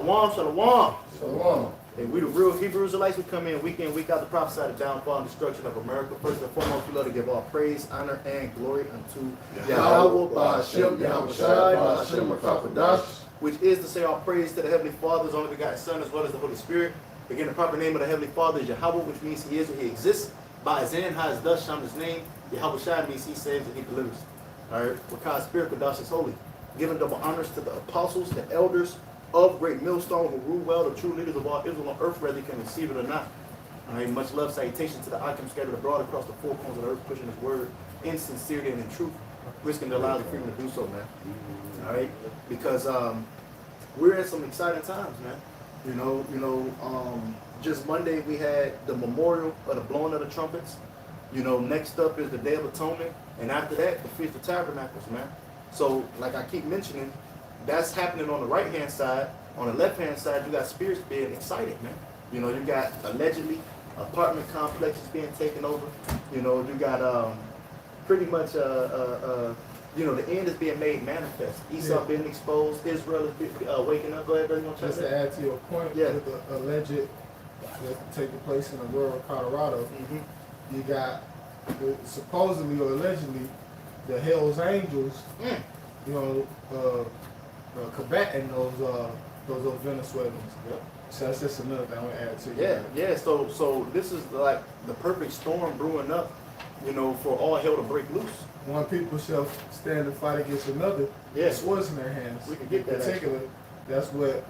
Shalom, shalom. Shalom. Hey, we the real Hebrew Israelites. We come in week out to prophesy the downfall and destruction of America. First and foremost, we love to give all praise, honor, and glory unto Yahweh, Ba'ashem, Yahweh Shai, Ba'ashem, Rakapadash, which is to say all praise to the Heavenly Father, His only begotten Son, as well as the Holy Spirit. Again, the proper name of the Heavenly Father is Yahweh, which means He is or He exists. Ba'azan, Ha is thus, Sham His name. Yahweh Shai means He saves and He delivers. All right, Wakah Spirit, Kadash is holy. Giving double honors to the apostles, the elders of Great Millstone, who rule well, the true leaders of all Israel on earth, whether you can receive it or not. All right, much love, salutation to the Akim scattered abroad across the four corners of the earth, pushing His word in sincerity and in truth, risking their lives and freedom to do so, man. All right, because we're in some exciting times, man. Just Monday we had the memorial of the blowing of the trumpets. Next up is the Day of Atonement, and after that, the Feast of Tabernacles, man. So, like I keep mentioning, that's happening on the right-hand side. On the left-hand side, you got spirits being excited, man. You got allegedly apartment complexes being taken over. You got pretty much, the end is being made manifest. Esau being exposed. Israel is waking up. Go ahead, brother. Just to add to your point, with the alleged that's taking place in the rural Colorado, you got supposedly or allegedly the Hell's Angels, combating those Venezuelans. Yep. So that's just another thing I want to add to you. Yeah. So this is like the perfect storm brewing up, for all hell to break loose. One people shall stand and fight against another. Yeah. Swords in their hands. We can get that. In particular, that's what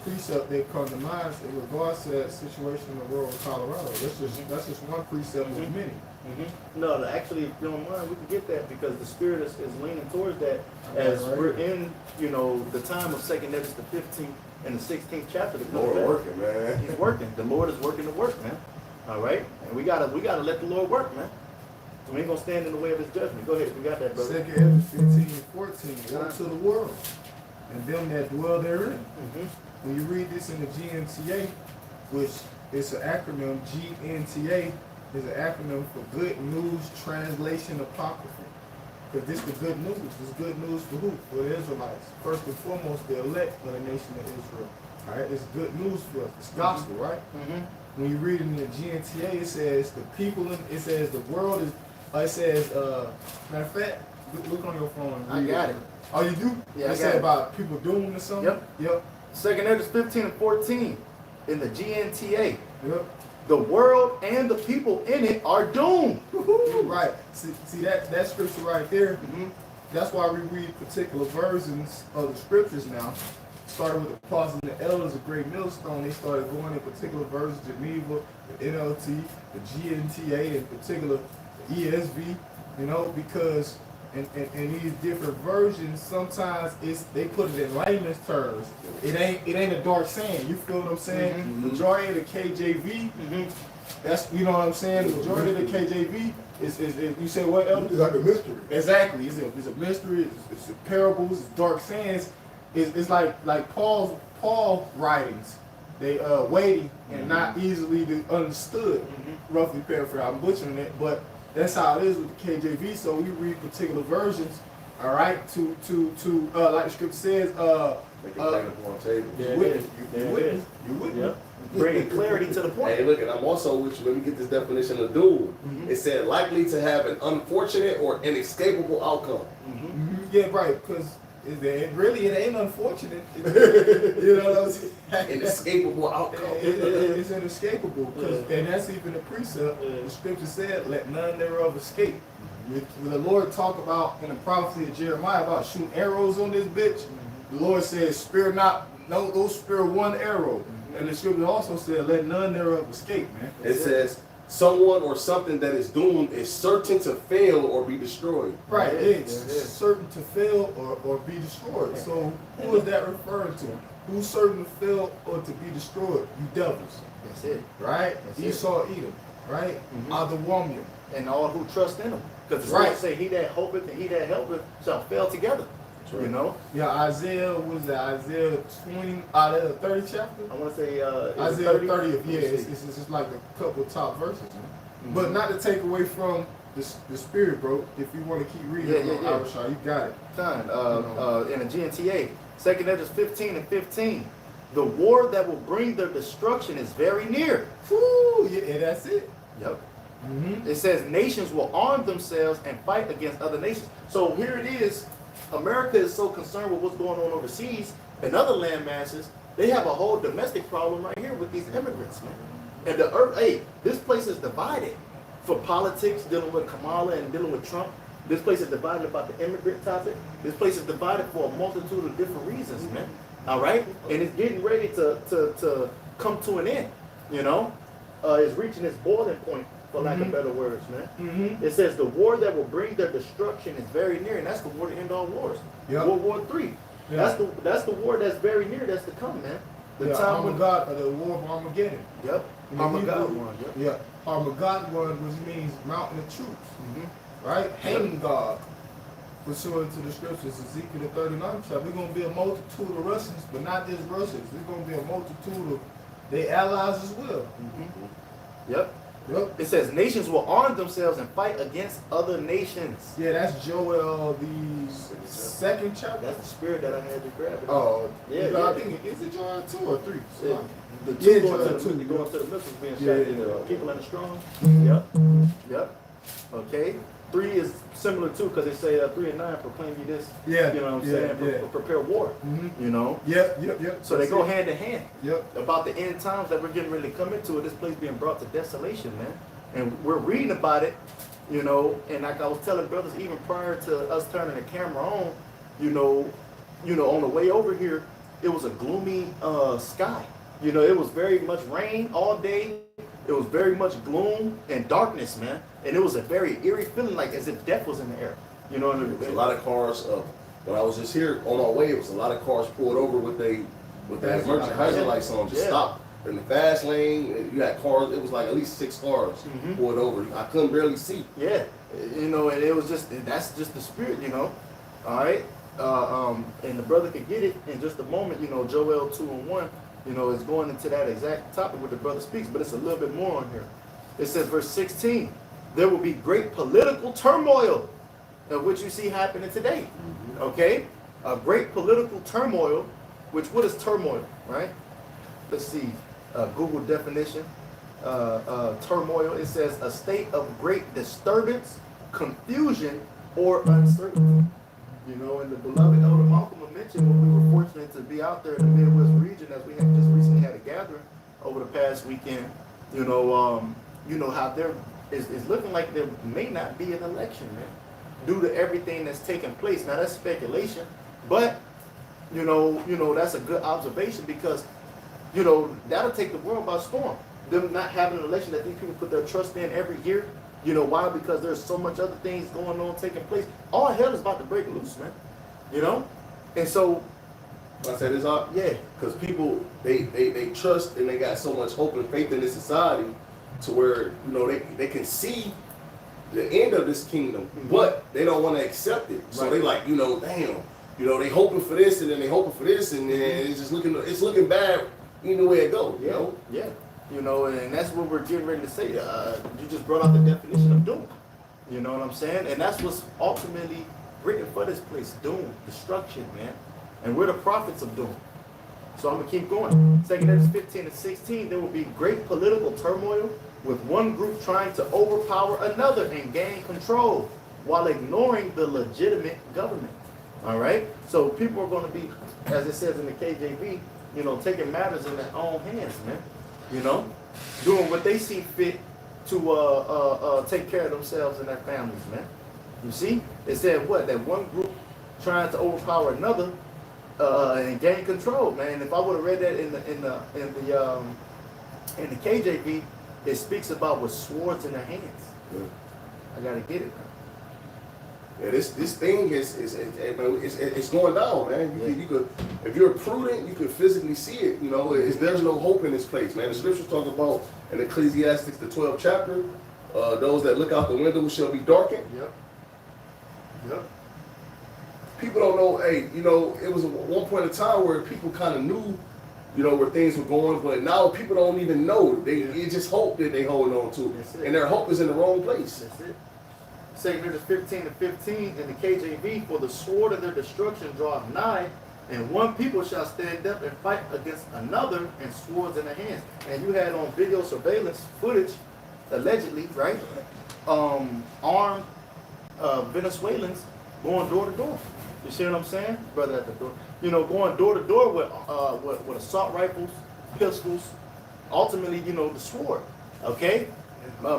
precept they come to mind in regards to that situation in the rural Colorado. That's just one precept of many. No, actually, if you don't mind, we can get that because the Spirit is leaning towards that as we're in, the time of 2nd Ezra, the 15th and the 16th chapter. The Lord working, man. He's working. The Lord is working the work, man. All right? And we gotta let the Lord work, man. So we ain't gonna stand in the way of His judgment. Go ahead, we got that, brother. 2nd Ezra 15 and 14. Go to the world, and them that dwell therein. When you read this in the GNTA, which is an acronym, GNTA is an acronym for Good News Translation Apocrypha. Because this is good news. This is good news for who? For the Israelites. First and foremost, the elect of the nation of Israel. All right, it's good news for us. It's gospel, right? When you read it in the GNTA, it says the people, it says the world is, it says, matter of fact, look on your phone. I got it. Oh, you do? Yeah, it said about people doomed or something? Yep. 2nd Ezra 15 and 14 in the GNTA. Yep. The world and the people in it are doomed. Right. See that scripture right there. That's why we read particular versions of the scriptures now. Started with the apostles and the elders of Great Millstone. They started going in particular versions, Geneva, the NLT, the GNTA, in particular the ESV. Because in these different versions, sometimes they put it in layman's terms. It ain't a dark saying. You feel what I'm saying? Majority of the KJV, that's what I'm saying. The majority of the KJV is you say what else? It's like a mystery. Exactly. It's a mystery. It's parables. It's dark sayings. It's like Paul writings. They weighty and not easily understood. Roughly paraphrase. I'm butchering it, but that's how it is with the KJV. So we read particular versions, all right, to like the scripture says, Make it plain upon table. You wouldn't. Bringing clarity to the point. Hey, look, and I'm also with you. Let me get this definition of doom. It said likely to have an unfortunate or inescapable outcome. Yeah, right. Because it ain't unfortunate. You know what I'm saying? Inescapable outcome. It's inescapable. And that's even the precept. The scripture said, "Let none thereof escape." When the Lord talked about in the prophecy of Jeremiah about shooting arrows on this bitch, the Lord said, "Spare not, no, don't spare one arrow." And the scripture also said, "Let none thereof escape." Man, it says someone or something that is doomed is certain to fail or be destroyed. Right, it's certain to fail or be destroyed. So who is that referring to? Who's certain to fail or to be destroyed? You devils. That's it. Right? That's Esau, Edom. Right? Adawamium. And all who trust in Him. Because the Scripture say, "He that hopeth and he that helpeth shall fail together." Right. Yeah, Isaiah, was that Isaiah 20, out of the 30 chapter? I want to say Isaiah 30th, yeah, it's just like a couple of top verses. But not to take away from the spirit, bro. If you want to keep reading, you got it. Time in the GNTA, 2nd Ezra 15 and 15. The war that will bring their destruction is very near. Whew, yeah, that's it. Yep. Mm-hmm. It says nations will arm themselves and fight against other nations. So here it is. America is so concerned with what's going on overseas and other land masses. They have a whole domestic problem right here with these immigrants, man. And the earth, hey, this place is divided for politics, dealing with Kamala and dealing with Trump. This place is divided about the immigrant topic. This place is divided for a multitude of different reasons, man. All right? And it's getting ready to come to an end, you know? It's reaching its boiling point, for lack of better words, man. Mm-hmm. It says the war that will bring their destruction is very near, and that's the war to end all wars. Yep. World War III. Yeah. That's the war that's very near that's to come, man. The Yeah, time when Armageddon, the War of Armageddon. Yep. In the Armageddon Hebrew, one, yep. Yeah, Armageddon one, which means mountain of troops, Mm-hmm. right? Hanging God. Pursuant to the scriptures, Ezekiel the 39th chapter, there's going to be a multitude of Russians, but not just Russians. There's going to be a multitude of their allies as well. Mm-hmm. Yep. Yep. It says nations will arm themselves and fight against other nations. Yeah, that's Joel the second chapter. That's the spirit that I had to grab. It. Oh, Yeah, I yeah. think is it Joel 2 or 3? Yeah. The Yeah, two going Joel to two. the going to the missiles being shot. Yeah, in the yeah. people in the strong. Mhm. Yep. Yep. Okay. 3 is similar too, because they say 3 and 9 proclaim you this. Yeah, You know what I'm yeah, saying? yeah. Prepare war. Mm-hmm. You know. Yep. So they That's go it. hand in hand. Yep. About the end times that we're getting ready to come into, this place being brought to desolation, man. And we're reading about it, you know, and like I was telling brothers even prior to us turning the camera on, you know, on the way over here, it was a gloomy sky. You know, it was very much rain all day. It was very much gloom and darkness, man. And it was a very eerie feeling, like as if death was in the air. You know, and There's a lot of cars. When I was just here on our way, it was a lot of cars pulled over with their That's emergency right. hazard lights on, just Yeah. stopped. In the fast lane, you had cars. It was like at least 6 cars Mhm. pulled over. I couldn't barely see. yeah, you know, and it was just, that's just the spirit, you know. All right. And the brother could get it in just a moment, you know, Joel 2 and 1, you know, is going into that exact topic where the brother speaks, but it's a little bit more on here. It says, verse 16, there will be great political turmoil, of which you see happening today. Okay? A great political turmoil, which, what is turmoil, right? Let's see, Google definition. Turmoil, it says a state of great disturbance, confusion, or uncertainty. You know, and the beloved Elder Malcolm mentioned when we were fortunate to be out there in the Midwest region, as we had just recently had a gathering over the past weekend. You know how there is looking like there may not be an election, man, due to everything that's taking place. Now that's speculation, but you know that's a good observation because you know that'll take the world by storm. Them not having an election that these people put their trust in every year. You know why? Because there's so much other things going on, taking place. All hell is about to break loose, man. You know, and so I said this up, yeah, because people they trust and they got so much hope and faith in this society, to where you know they can see the end of this kingdom, but they don't want to accept it. So Right. they like, you know, damn, you know, they hoping for this and then they hoping for this and then it's looking bad either way it goes. You know. yeah. You know, and that's what we're getting ready to say. You just brought out the definition of doom. You know what I'm saying? And that's what's ultimately written for this place: doom, destruction, man. And we're the prophets of doom. So I'm gonna keep going. 2 Corinthians 15 and 16, there will be great political turmoil, with one group trying to overpower another and gain control while ignoring the legitimate government. All right? So people are going to be, as it says in the KJV, you know, taking matters in their own hands, man. You know, doing what they see fit to take care of themselves and their families, man. You see? It said what? That one group trying to overpower another and gain control, man. If I would have read that in the KJV, it speaks about with swords in their hands. Yeah. I gotta get it, man. Yeah, this thing it's going down, man. You could, if you're prudent, you can physically see it. You know, there's no hope in this place, man. The scriptures talk about in Ecclesiastes, the 12th chapter, those that look out the window shall be darkened. Yep. People don't know. Hey, you know, it was one point in time where people kind of knew, you know, where things were going, but now people don't even know. It's just hope that they hold on to, That's it. and their hope is in the wrong place. That's it. 2 Corinthians 15 and 15 in the KJV, for the sword of their destruction draweth nigh, And one people shall stand up and fight against another, and swords in their hands. And you had on video surveillance footage, allegedly, right? Armed Venezuelans going door to door. You see what I'm saying, brother? At the door, you know, going door to door with assault rifles, pistols, ultimately, you know, the sword. Okay,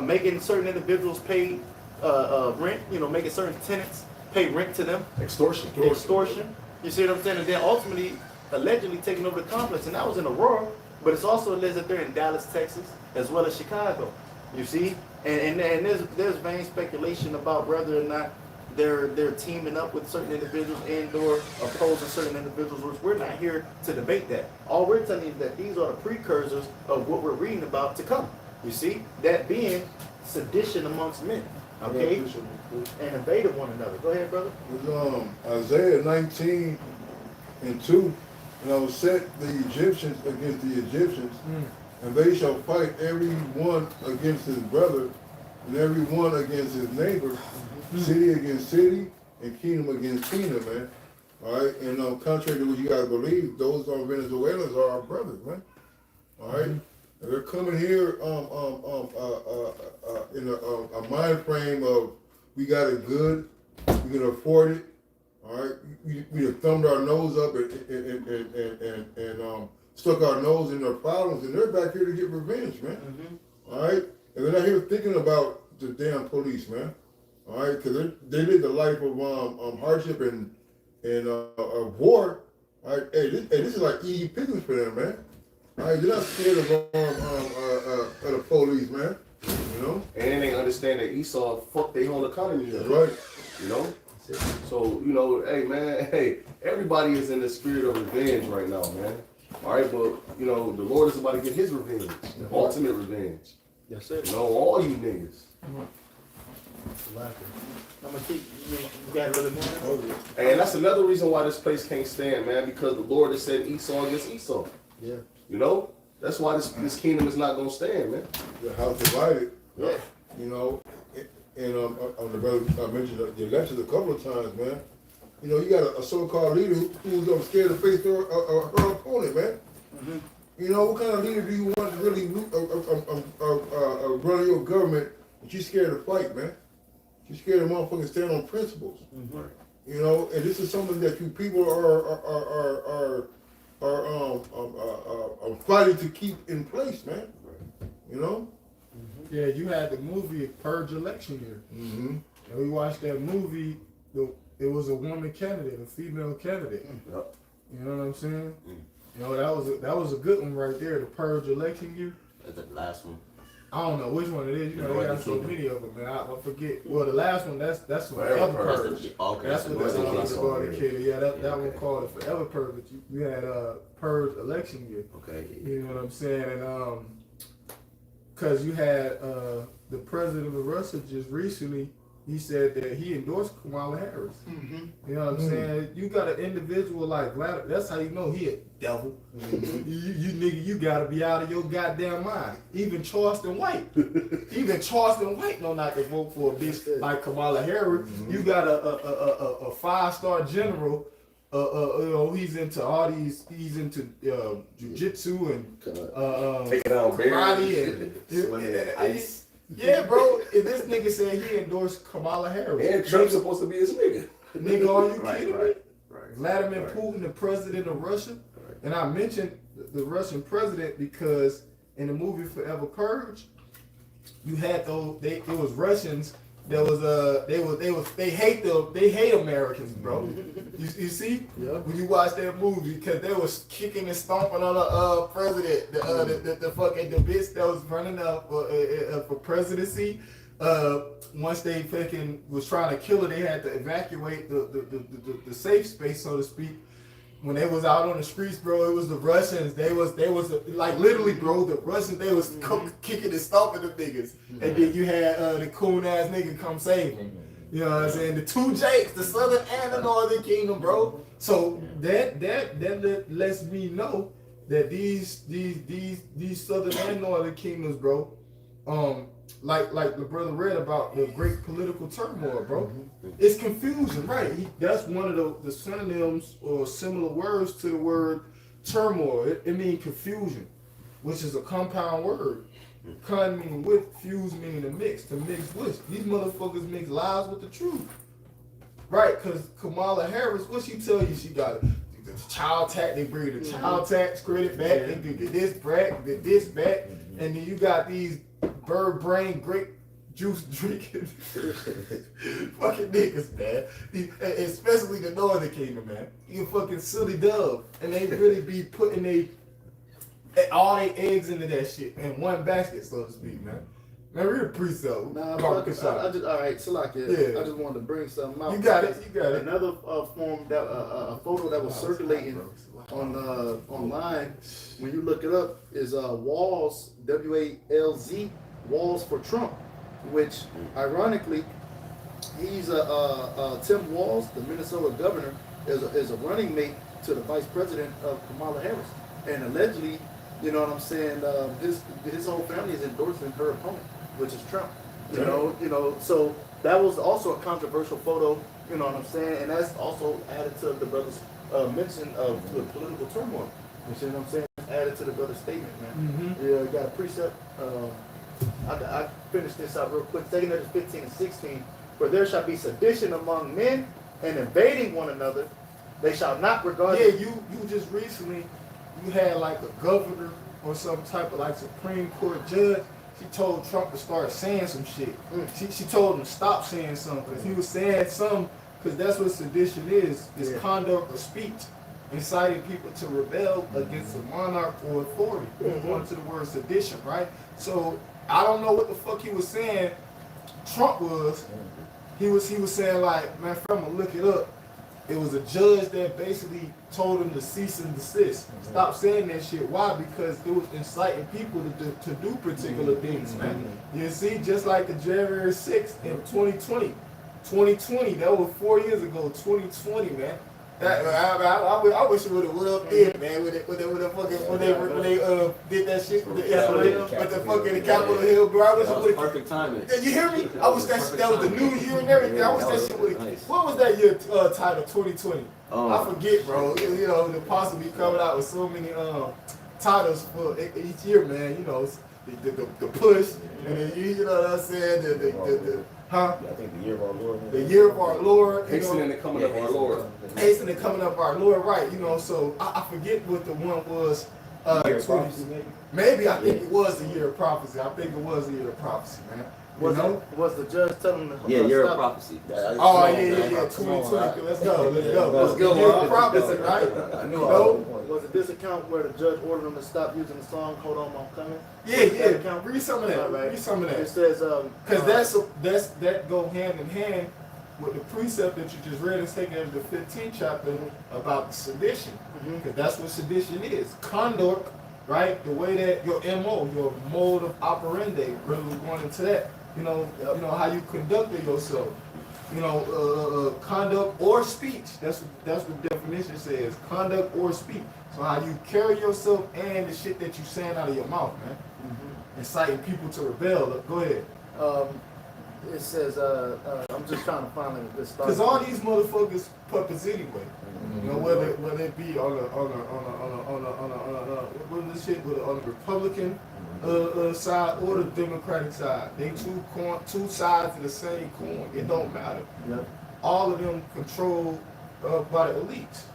making certain individuals pay rent. You know, making certain tenants pay rent to them. Extortion. Extortion. You see what I'm saying? And then ultimately, allegedly taking over the complex, and that was in Aurora, but it's also alleged that they're in Dallas, Texas, as well as Chicago. You see, and there's vain speculation about whether or not they're teaming up with certain individuals and/or opposing certain individuals. Which we're not here to debate that. All we're telling you is that these are the precursors of what we're reading about to come. You see, that being sedition amongst men. Okay, and invaded one another. Go ahead, brother. With Isaiah 19:2, and I will set the Egyptians against the Egyptians, and they shall fight every one against his brother, and every one against his neighbor, city against city, and kingdom against kingdom, man. All right, and contrary to what you guys believe, those Venezuelans are our brothers, man. All right. They're coming here in a mind frame of we got it good, we can afford it. All right, we have thumbed our nose up and stuck our nose in their problems, and they're back here to get revenge, man. All right, and they're not here thinking about the damn police, man. All right, because they live the life of hardship and war. All right, hey, this is like easy pickings for them, man. All right, they're not scared of the police, man. You know? And they understand that Esau fucked their whole economy. That's right. You know? So, you know, hey, man, hey, everybody is in the spirit of revenge right now, man. All right, but, you know, the Lord is about to get his revenge, the ultimate revenge. Yes, sir. You know, all you niggas. I'm gonna keep. You got a little more. And that's another reason why this place can't stand, man, because the Lord has said Esau against Esau. Yeah. You know? That's why this kingdom is not gonna stand, man. The house divided. Yeah. You know, and on the brother, I mentioned the elections a couple of times, man. You know, you got a so-called leader who's scared to face her opponent, man. You know, what kind of leader do you want to really run your government, but you scared to fight, man? You scared to motherfucking stand on principles. You know, and this is something that you people are fighting to keep in place, man. You know? Yeah, you had the movie Purge Election Year. And we watched that movie. It was a woman candidate, a female candidate. Yep. You know what I'm saying? You know, that was a good one right there. The Purge Election Year. That's the last one. I don't know which one it is. You know, they got so many of them, man. I forget. Well, the last one, that's Forever Purge. Okay, That's what that's called. Yeah, that one called it Forever Purge. But you had Purge Election Year. Okay. You know what I'm saying? And because you had the president of Russia just recently, he said that he endorsed Kamala Harris. You know what I'm saying? You got an individual like Vladimir, that's how you know he a devil. You nigga, you gotta be out of your goddamn mind. Even Charleston White know not to vote for a bitch like Kamala Harris. You got a 5-star general. You know, he's into all these. He's into jujitsu and Taking down karate and ice. Yeah, bro. If this nigga said he endorsed Kamala Harris, and Trump's supposed to be his nigga. nigga, are you kidding me? Right. Vladimir Putin, the president of Russia, and I mentioned the Russian president because in the movie Forever Purge, you had those. It was Russians. There was they hate Americans, bro. You see, when you watch that movie, because they was kicking and stomping on the president, the fucking bitch that was running up for presidency. Once they fucking was trying to kill her, they had to evacuate the safe space, so to speak. When they was out on the streets, bro, it was the Russians. They was like literally, bro. The Russians, they was kicking and stomping the niggas, and then you had the coon ass nigga come save them. You know what I'm saying? The two Jakes, the Southern and the Northern Kingdom, bro. So that lets me know that these Southern and Northern Kingdoms, bro, like the brother read about the great political turmoil, bro. It's confusion, right? That's one of the synonyms or similar words to the word turmoil. It means confusion, which is a compound word. Con meaning with, fuse meaning to mix with. These motherfuckers mix lies with the truth. Right, because Kamala Harris, what she tell you she got? The child tax, they bring the child tax credit back, they do this back, this back, and then you got these bird brain grape juice drinking fucking niggas, man. Especially the Northern Kingdom, man. You fucking silly dove. And they really be putting all their eggs into that shit in one basket, so to speak, man. Man, read a precept. Nah, Mark but this out. I just all right, Salakia. Yeah. I just wanted to bring something out. You got it. Another form that a photo that was circulating on online when you look it up is Walz, WALZ, Walz for Trump, which ironically he's Tim Walz, the Minnesota governor, is a running mate to the vice president of Kamala Harris, and allegedly, you know what I'm saying, his whole family is endorsing her opponent, which is Trump. You know, so that was also a controversial photo. You know what I'm saying, and that's also added to the brother's mention of the political turmoil. You see what I'm saying? Added to the brother's statement, man. Yeah, got a precept. I finished this out real quick. 2 Kings 15 and 16. For there shall be sedition among men and invading one another. They shall not regard. Yeah, you just recently you had like a governor or some type of like Supreme Court judge. She told Trump to start saying some shit. She told him to stop saying something because he was saying something, because that's what sedition is conduct or speech, inciting people to rebel against a monarch or authority. Going to the word sedition, right? So I don't know what the fuck he was saying. Trump was. He was saying like, man, I'm gonna look it up. It was a judge that basically told him to cease and desist. Stop saying that shit. Why? Because it was inciting people to do particular things, man. You see, just like the January 6th in 2020. 2020, that was 4 years ago, 2020, man. I wish it would have went up there, man, when they did that shit with the fucking Capitol Hill, bro. I wish it would have. Perfect timing. Did you hear me? I wish that was the new year and everything. I wish that shit would have. What was that year title? 2020. I forget, bro. You know, the possibly coming out with so many titles for each year, man. You know, the push, and then you know what I'm saying. I think the year of our Lord. The year of our Lord. Hastening the coming of our Lord. Hastening the coming of our Lord, right? You know, so I forget what the one was. Maybe I think it was the year of prophecy. I think it was the year of prophecy, man. Was the judge telling them? Yeah, year of prophecy. Oh yeah. 2020. Let's go. Year of prophecy, right? I know. Was it this account where the judge ordered them to stop using the song "Hold On, I'm Coming"? Yeah. Read some of that. Right. Read some of that. It says because that go hand in hand with the precept that you just read in 2 Kings the 15th chapter about the sedition. Because that's what sedition is. Conduct, right? The way that your MO, your mode of operandi, really going into that. You know how you conduct yourself. Conduct or speech. That's what the definition says. Conduct or speech. So how you carry yourself and the shit that you saying out of your mouth, man. Inciting people to rebel. Go ahead. It says I'm just trying to find a good start. Because all these motherfuckers puppets anyway. You know, whether it be on the Republican side or the Democratic side, they two sides of the same coin. It don't matter. Yep. All of them controlled by the elites.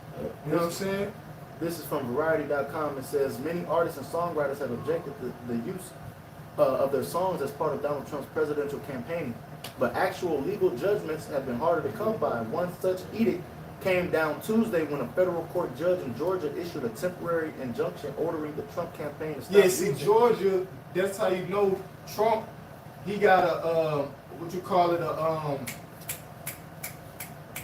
You know what I'm saying? This is from Variety.com. It says many artists and songwriters have objected to the use of their songs as part of Donald Trump's presidential campaign, but actual legal judgments have been harder to come by. One such edict came down Tuesday when a federal court judge in Georgia issued a temporary injunction ordering the Trump campaign to stop using. Georgia, that's how you know Trump, he got a,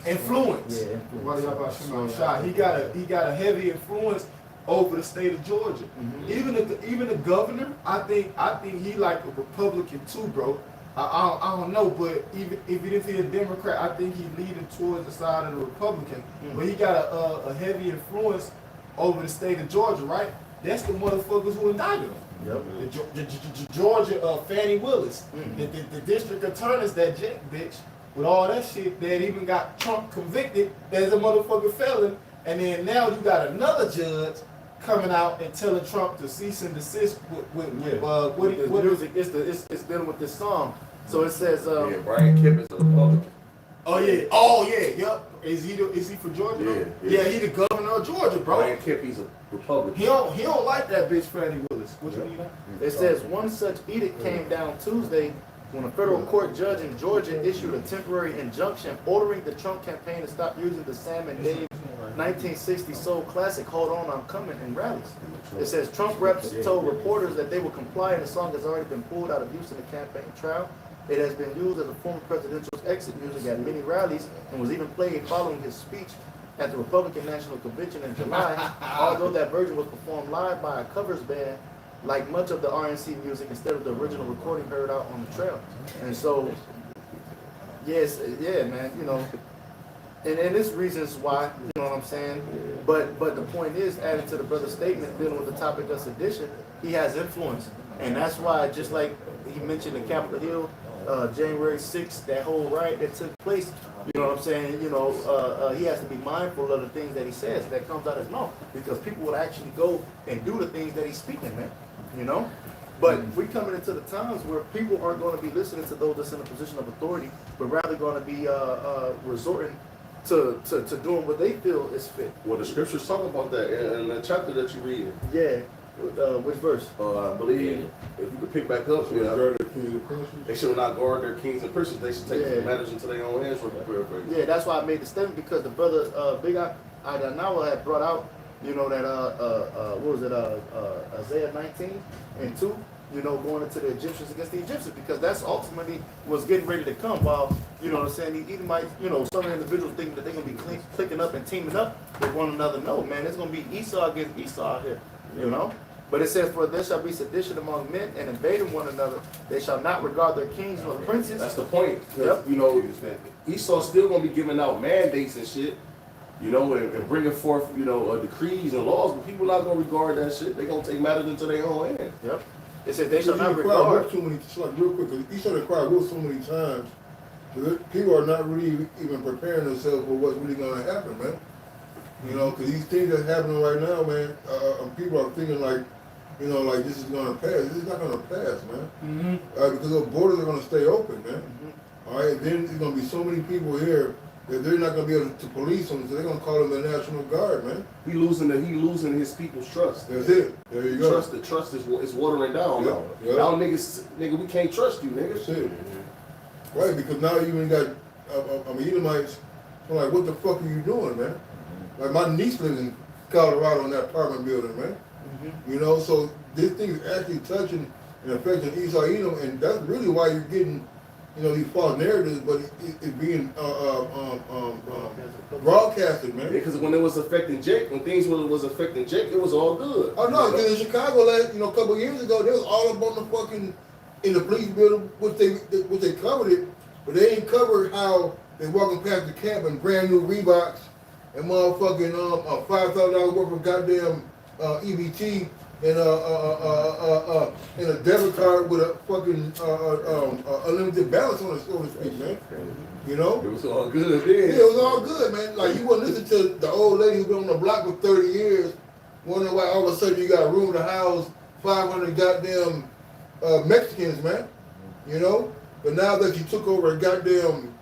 influence. Yeah, He got a heavy influence over the state of Georgia. Even the governor, I think he like a Republican too, bro. I don't know, but even if he's a Democrat, I think he's leaning towards the side of the Republican. But he got a heavy influence over the state of Georgia, right? that's the motherfuckers who indicted him. Yep. The Georgia Fannie Willis, the district attorneys that jet bitch with all that shit that even got Trump convicted as a motherfucking felon, and then now you got another judge coming out and telling Trump to cease and desist with The music, it's dealing with this song. So it says, Yeah, Brian Kemp is a Republican. oh yeah, yep. Is he for Georgia? Yeah, Yeah, yeah. he the governor of Georgia, bro. Brian Kemp, he's a Republican. He don't like that bitch Fannie Willis. What you mean? it says one such edict came down Tuesday when a federal court judge in Georgia issued a temporary injunction ordering the Trump campaign to stop using the Sam and Dave 1960 soul classic "Hold On, I'm Coming" in rallies. It says Trump reps told reporters that they will comply and the song has already been pulled out of use in the campaign trail. It has been used as a former presidential's exit music at many rallies and was even played following his speech at the Republican National Convention in July, although that version was performed live by a covers band like much of the RNC music instead of the original recording heard out on the trail. And so, yes, yeah, man, you know, and there's reasons why, you know what I'm saying? But the point is, adding to the brother's statement, dealing with the topic of sedition, he has influence. And that's why, just like he mentioned in Capitol Hill, January 6th, that whole riot that took place, you know what I'm saying? You know, he has to be mindful of the things that he says that comes out of his mouth, because people will actually go and do the things that he's speaking, man. You know? But we're coming into the times where people aren't going to be listening to those that's in a position of authority, but rather going to be resorting to doing what they feel is fit. Well, the scriptures talk about that in the chapter that you read. Yeah. Which verse? I believe if you could pick back up, you know, Guard the king of the princes. they should not guard their kings and princes. They should take matters into their own hands. Yeah, that's why I made the statement, because the brother Big Adanawa had brought out, you know, that what was it, Isaiah 19:2, you know, going into the Egyptians against the Egyptians, because that's ultimately what's getting ready to come. While, you know what I'm saying, the Edomites, you know, some individuals think that they're gonna be clicking up and teaming up with one another. No, man, it's gonna be Esau against Esau out here, you know. But it says, for there shall be sedition among men and invading one another. They shall not regard their kings nor princes. That's the point. Yep. You know, Esau's still gonna be giving out mandates and shit. You know, and bringing forth, you know, decrees and laws, but people not gonna regard that shit. They gonna take matters into their own hands. Yep. It says they shall not He cried regard. wolf too many, just like real quick, 'cause he started crying wolf so many times. People are not really even preparing themselves for what's really gonna happen, man. You know, because these things that's happening right now, man, people are thinking like, you know, like this is gonna pass. This is not gonna pass, man. Because the borders are gonna stay open, man. All right, then there's gonna be so many people here that they're not gonna be able to police them, so they're gonna call them the National Guard, man. He losing his people's trust. That's it. There you go. The trust is watering down now. Yeah. Now niggas, we can't trust you, niggas. That's it. Right, because now you even got Edomites. I'm like, what the fuck are you doing, man? Like my niece lives in Colorado in that apartment building, man. You know, so this thing is actually touching and affecting Esau, Edom, and that's really why you're getting, you know, these false narratives, but it's being broadcasted, man. Because when it was affecting Jake, when things was affecting Jake, it was all good. Oh no, because in Chicago a couple of years ago, they was all up on the fucking in the police building, which they covered it, but they ain't covered how they walking past the camp in brand new Reeboks and motherfucking $5,000 worth of goddamn EBT and a debit card with a fucking unlimited balance on it, so to speak, man. You know? It was all good Yeah, then. it was all good, man. Like you wouldn't listen to the old lady who's been on the block for 30 years, wondering why all of a sudden you got a room to house 500 goddamn Mexicans, man. You know? But now that you took over a goddamn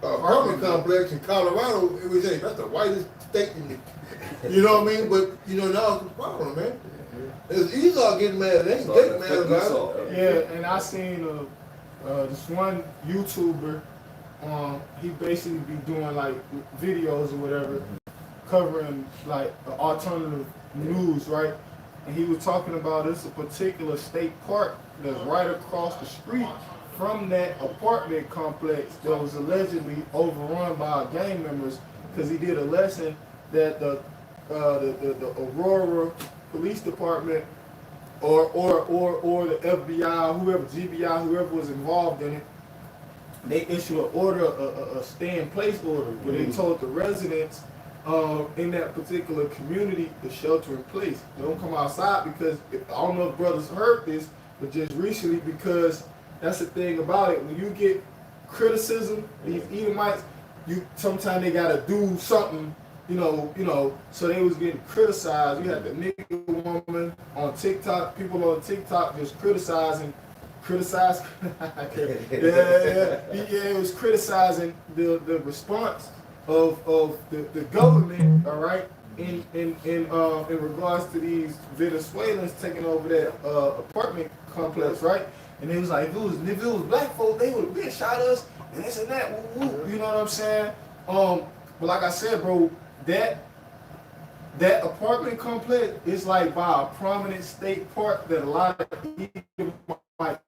apartment complex in Colorado, it was that's the whitest state in the, you know what I mean? But you know now it's a problem, man. It's Esau getting mad, it ain't Jake mad about it. Yeah, and I seen this one YouTuber. He basically be doing like videos or whatever, covering like alternative news, right? And he was talking about this a particular state park that's right across the street from that apartment complex that was allegedly overrun by gang members, because he did a lesson that the Aurora Police Department or the FBI, whoever, GBI, whoever was involved in it, they issued an order, a stay-in-place order, where they told the residents in that particular community to shelter in place. They don't come outside because I don't know if brothers heard this, but just recently, because that's the thing about it. When you get criticism, these Edomites, you sometimes they gotta do something, so they was getting criticized. You had the nigga woman on TikTok, people on TikTok just criticizing. It was criticizing the response of the government, all right, in regards to these Venezuelans taking over that apartment complex, right? And it was like, if it was black folk, they would have been shot us and this and that, woo, woo, you know what I'm saying? But like I said, bro, that apartment complex is like by a prominent state park that a lot of people might,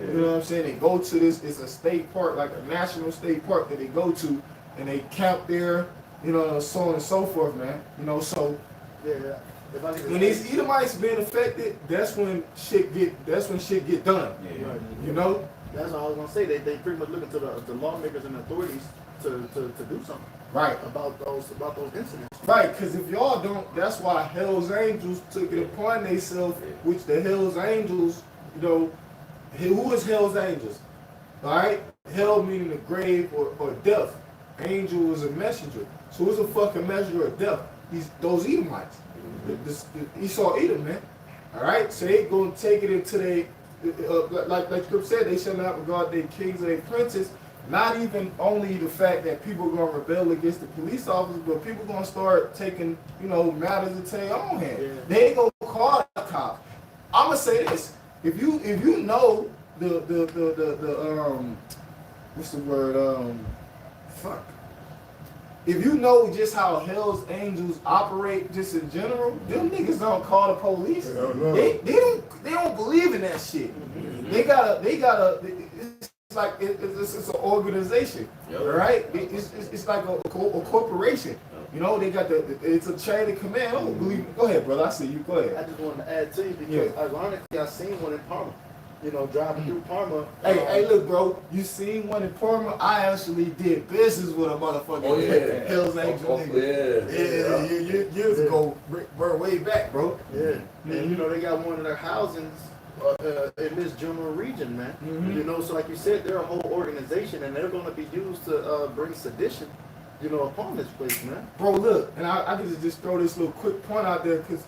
you know what I'm saying? They go to this, it's a state park, like a national state park that they go to, and they camp there, so on and so forth, man. So Yeah. If I when these Edomites being affected, that's when shit get done. That's all I was gonna say. They pretty much looking to the lawmakers and authorities to do something Right. about those incidents. Right, because if y'all don't, that's why Hell's Angels took it upon themselves, which the Hell's Angels, who is Hell's Angels? Alright? Hell meaning the grave or death. Angel is a messenger. So who's a fucking messenger of death? Those Edomites. Esau Edom, man. Alright? So they gonna take it into like Scripture said, they shall not regard their kings or their princes. Not even only the fact that people are gonna rebel against the police officers, but people gonna start taking, matters into their own hand. Yeah. They ain't gonna call the cops. I'ma say this: if you know the what's the word? If you know just how Hell's Angels operate, just in general, them niggas don't call the police. They don't believe in that shit. They gotta. It's like it's an organization, right? It's like a corporation. They got it's a chain of command. I don't believe. Go ahead, brother. I see you. Go ahead. I just wanted to add to you because ironically, I seen one in Parma. Driving through Parma. Hey, look, bro. You seen one in Parma? I actually did business with a motherfucking Hell's Angel nigga. Years ago, bro, way back, bro. Yeah. And they got one of their housings in this general region, man. So like you said, they're a whole organization, and they're going to be used to bring sedition, upon this place, man. Bro, look, and I can just throw this little quick point out there because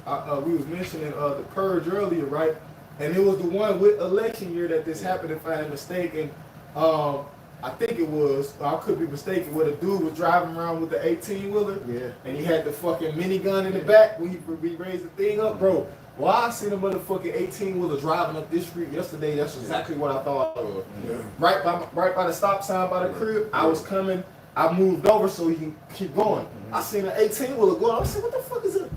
we was mentioning the purge earlier, right? And it was the one with election year that this happened, if I'm mistaken. I think it was, I could be mistaken, where the dude was driving around with the 18-wheeler. Yeah. And he had the fucking minigun in the back when he raised the thing up, bro. Well, I seen a motherfucking 18-wheeler driving up this street yesterday. That's exactly what I thought of. Yeah. Right by the stop sign by the crib. I was coming. I moved over so he can keep going. I seen an 18-wheeler going. I said, "What the fuck is it?"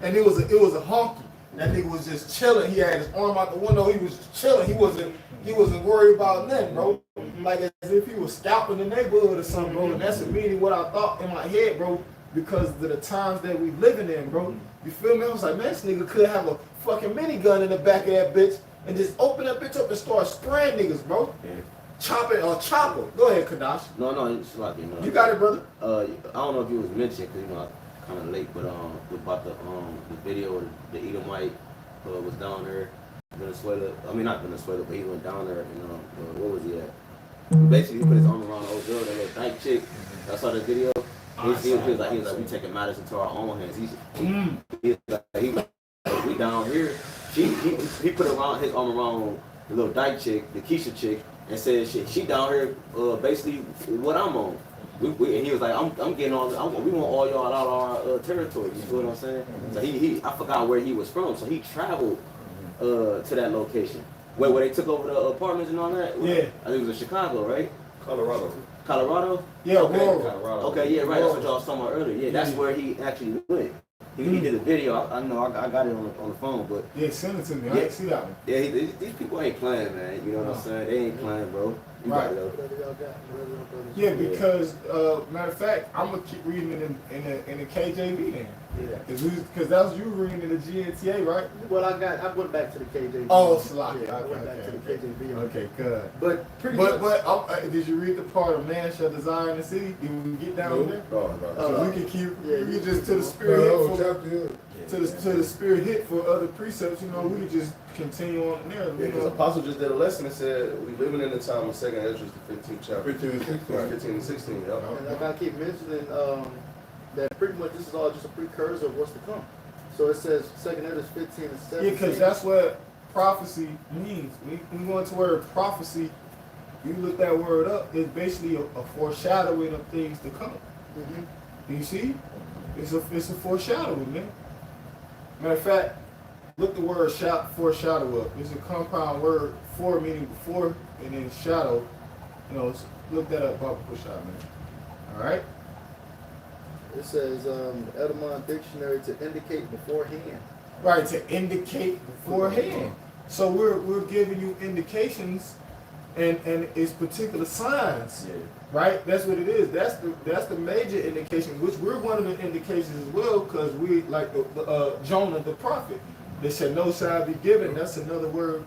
And it was a honky. That nigga was just chilling. He had his arm out the window. He was just chilling. He wasn't worried about nothing, bro. Like as if he was scalping the neighborhood or something, bro. And that's immediately what I thought in my head, bro. Because of the times that we living in, bro. You feel me? I was like, man, this nigga could have a fucking minigun in the back of that bitch and just open that bitch up and start spraying niggas, bro. Yeah. Chopper. Go ahead, Kadash. No, it's like, You got it, brother. I don't know if you was mentioned, because, kind of late, but about the video of the Edomite was down there, Venezuela. I mean, not Venezuela, but he went down there, and where was he at? Basically, he put his arm around the old girl, that little dyke chick. I saw the video. He was like, we taking matters into our own hands. He was like, we down here. He put his arm around the little dyke chick, the Keisha chick, and said, shit, she down here, basically what I'm on. And he was like, I'm getting all. We want all y'all out of our territory. You feel what I'm saying? So I forgot where he was from. So he traveled to that location where they took over the apartments and all that. Yeah, I think it was in Chicago, right? Colorado. Yeah, okay. Colorado. Okay, yeah, right. That's what y'all was talking about earlier. Yeah, that's where he actually went. He did a video. I know I got it on the phone, but yeah, send it to me. I didn't see that one. Yeah, these people ain't playing, man. You know what I'm saying? They ain't playing, bro. You got Right. it, though. Whatever y'all got, whatever y'all brothers. Yeah, because matter of fact, I'm gonna keep reading it in the KJV then, Yeah. because that was you reading in the GNTA, right? Well, I went back to the KJV. Oh, Slock. Yeah, I went Okay, back to the okay. KJV. Okay, good. But pretty much. But did you read the part of man shall desire in the city? Did we get down there? No. So we can keep yeah, we you- can just to the No, spirit that hit whole for, chapter here. to the spirit hit for other precepts. You know, we can just continue on there. Yeah, You because know? Apostle just did a lesson and said we living in the time of 2nd Ezra, the 15th chapter. 15 and 16. Right, 15 and 16, yeah. And like I keep mentioning, that pretty much this is all just a precursor of what's to come. So it says 2nd Ezra 15 and 17. Yeah, because that's what prophecy means. When you go into the word prophecy, you look that word up. It's basically a foreshadowing of things to come. Mhm. You see, it's a foreshadowing, man. Matter of fact, look the word foreshadow up. It's a compound word, for meaning before, and then shadow. You know, look that up, Bible push out, man. All right. It says Edemon Dictionary to indicate beforehand. Right, to indicate beforehand. So we're giving you indications and it's particular signs. Right? That's what it is. That's the major indication, which we're one of the indications as well, because we like Jonah the prophet. They said no sign be given. That's another word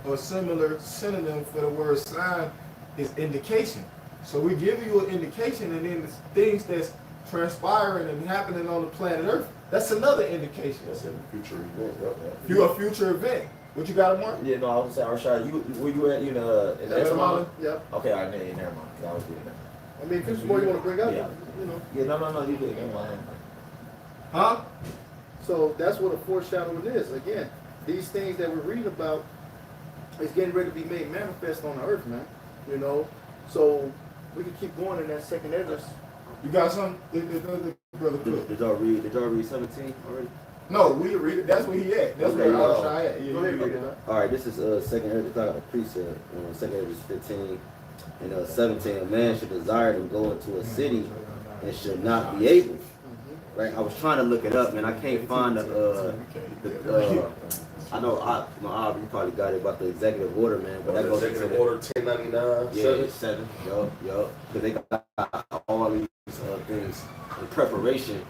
or similar synonym for the word sign is indication. So we give you an indication, and then the things that's transpiring and happening on the planet Earth, that's another indication. That's a future event, yeah. You a future event. What you got, Mark? Yeah, no, I was saying, Rashad, where you at? You in Guatemala? Yep. Okay, all right, never mind. 'Cause I was doing that. I mean, if there's more you want to bring up, Yeah. you know. Yeah, no, you good. Never mind. Huh? So that's what a foreshadowing is. Again, these things that we're reading about is getting ready to be made manifest on the earth, man. You know, so we can keep going in that 2nd Ezra. You got something? Brother Cook. Did y'all read 17 already? No, we read it. That's where he at. That's Okay, where Rashad at. Yeah, Go ahead, yeah, read yeah. it, man. All right, this is 2nd Ezra. It's got a precept. 2nd Ezra 15 and 17. A man should desire to go into a city and should not be able. Right, I was trying to look it up, man. I can't find I know you probably got it about the executive order, man. But that goes into Executive the, Order 1099, yeah, 7. 7. Yup. Because they got all these things in preparation.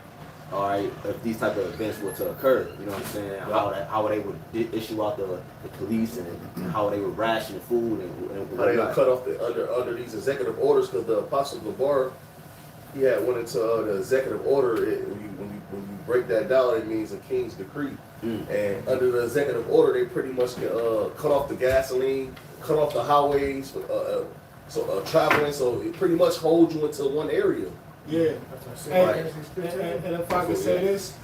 All right, if these type of events were to occur, you know what I'm saying? How they would issue out the police and how they would ration food and How they whatnot. cut off under these executive orders, because the Apostle Gabar, he had went into the executive order. When you break that down, it means a king's decree. And under the executive order, they pretty much can cut off the gasoline, cut off the highways for traveling. So it pretty much holds you into one area. Yeah. Right. And if I could say this,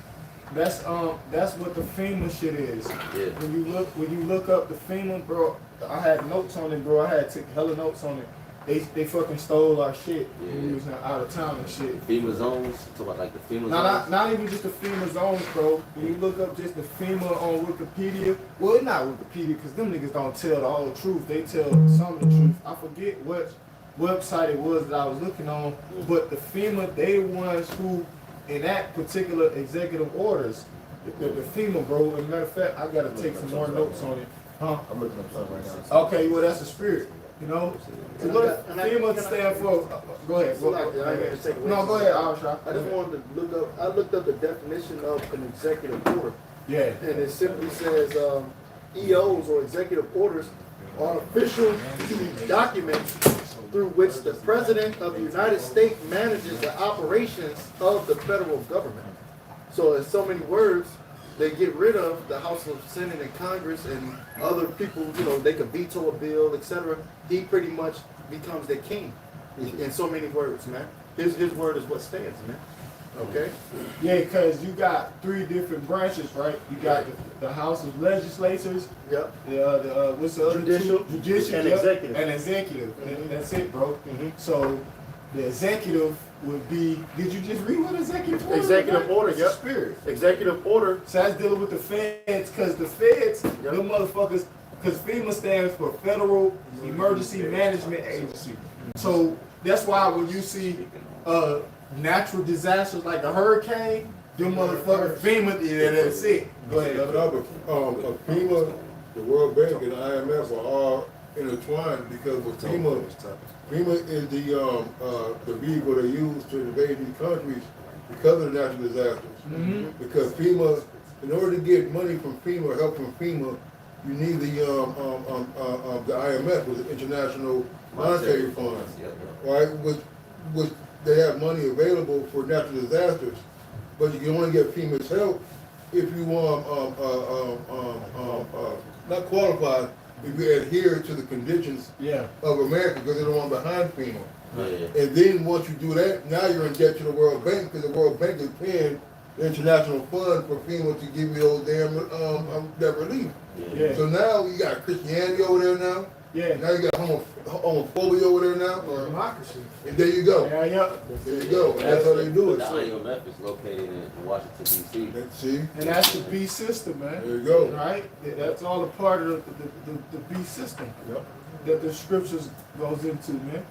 that's what the FEMA shit is. Yeah. When you look up the FEMA, bro, I had notes on it, bro. I had took hella notes on it. They fucking stole our shit when we was out of town and shit. FEMA zones, talk about like the FEMA No, zones. not even just the FEMA zones, bro. When you look up just the FEMA on Wikipedia, well, it's not Wikipedia because them niggas don't tell the whole truth. They tell some of the truth. I forget what website it was that I was looking on, but the FEMA, they ones who enact particular executive orders. The FEMA, bro. As a matter of fact, I gotta take some more notes on it. Huh? I'm looking up something right now. Okay, well, that's the spirit. You know? So what FEMA stand for? Go ahead. I ain't gonna take away No, go ahead, Al-Shah. I just wanted to look up. I looked up the definition of an executive order, Yeah. and it simply says EOs or executive orders are official documents through which the President of the United States manages the operations of the federal government. So in so many words, they get rid of the House of Senate and Congress and other people, you know, they could veto a bill, etc. He pretty much becomes the king in so many words, man. His word is what stands, man. Okay? Yeah, because you got 3 different branches, right? You got the House of Legislators, Yep. the what's the other Judicial. two? Judicial And yep, executive. and executive. Mhm. That's it, bro. Mhm. So the executive would be. Did you just read what executive order? Executive is? order, It's yep. the spirit. Executive order. So that's dealing with the feds, because the feds, Yep. them motherfuckers, because FEMA stands for Federal Emergency Management Agency. So that's why when you see natural disasters like a hurricane, them motherfuckers, FEMA, yeah, that's it. Go ahead, No, Doug. but FEMA, the World Bank, and IMF are all intertwined because with FEMA is the vehicle they use to invade these countries because of the natural disasters. Because FEMA, in order to get money from FEMA, help from FEMA, you need the IMF, which is International Monetary Fund, right? Which they have money available for natural disasters, but you can only get FEMA's help if you not qualified, if you adhere to the conditions of America, because they're the one behind FEMA. And then once you do that, now you're in debt to the World Bank, because the World Bank is paying the international fund for FEMA to give you those damn that relief. So now you got Christianity over there now. Now you got homophobia over there now. Democracy. And there you go. There you go. And that's how they do it. The IMF is located in Washington, D.C. See? And that's the B system, man. There you go. Right? That's all a part of the B system that the scriptures goes into, man.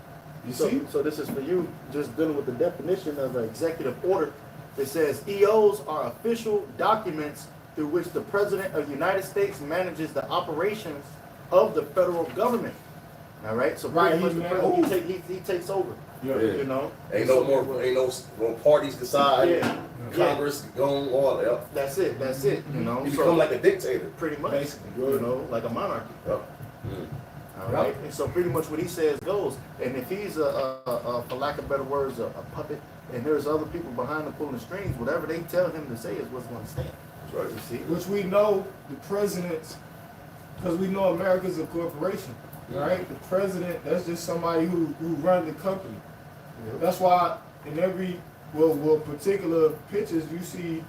You see? So this is for you, just dealing with the definition of an executive order. It says EOs are official documents through which the President of the United States manages the operations of the federal government. All right, so pretty much the president, he takes over. You know, Ain't no parties decide. Congress going all that. That's it. You know, You become like a dictator. pretty much. Basically. You know, like a monarchy. All right, and so pretty much what he says goes. And if he's for lack of better words, a puppet, and there's other people behind him pulling the strings, whatever they tell him to say is what's going to stand. Right. You see? Which we know the president's, because we know America's a corporation, right? The president, that's just somebody who runs the company. That's why in every particular pictures you see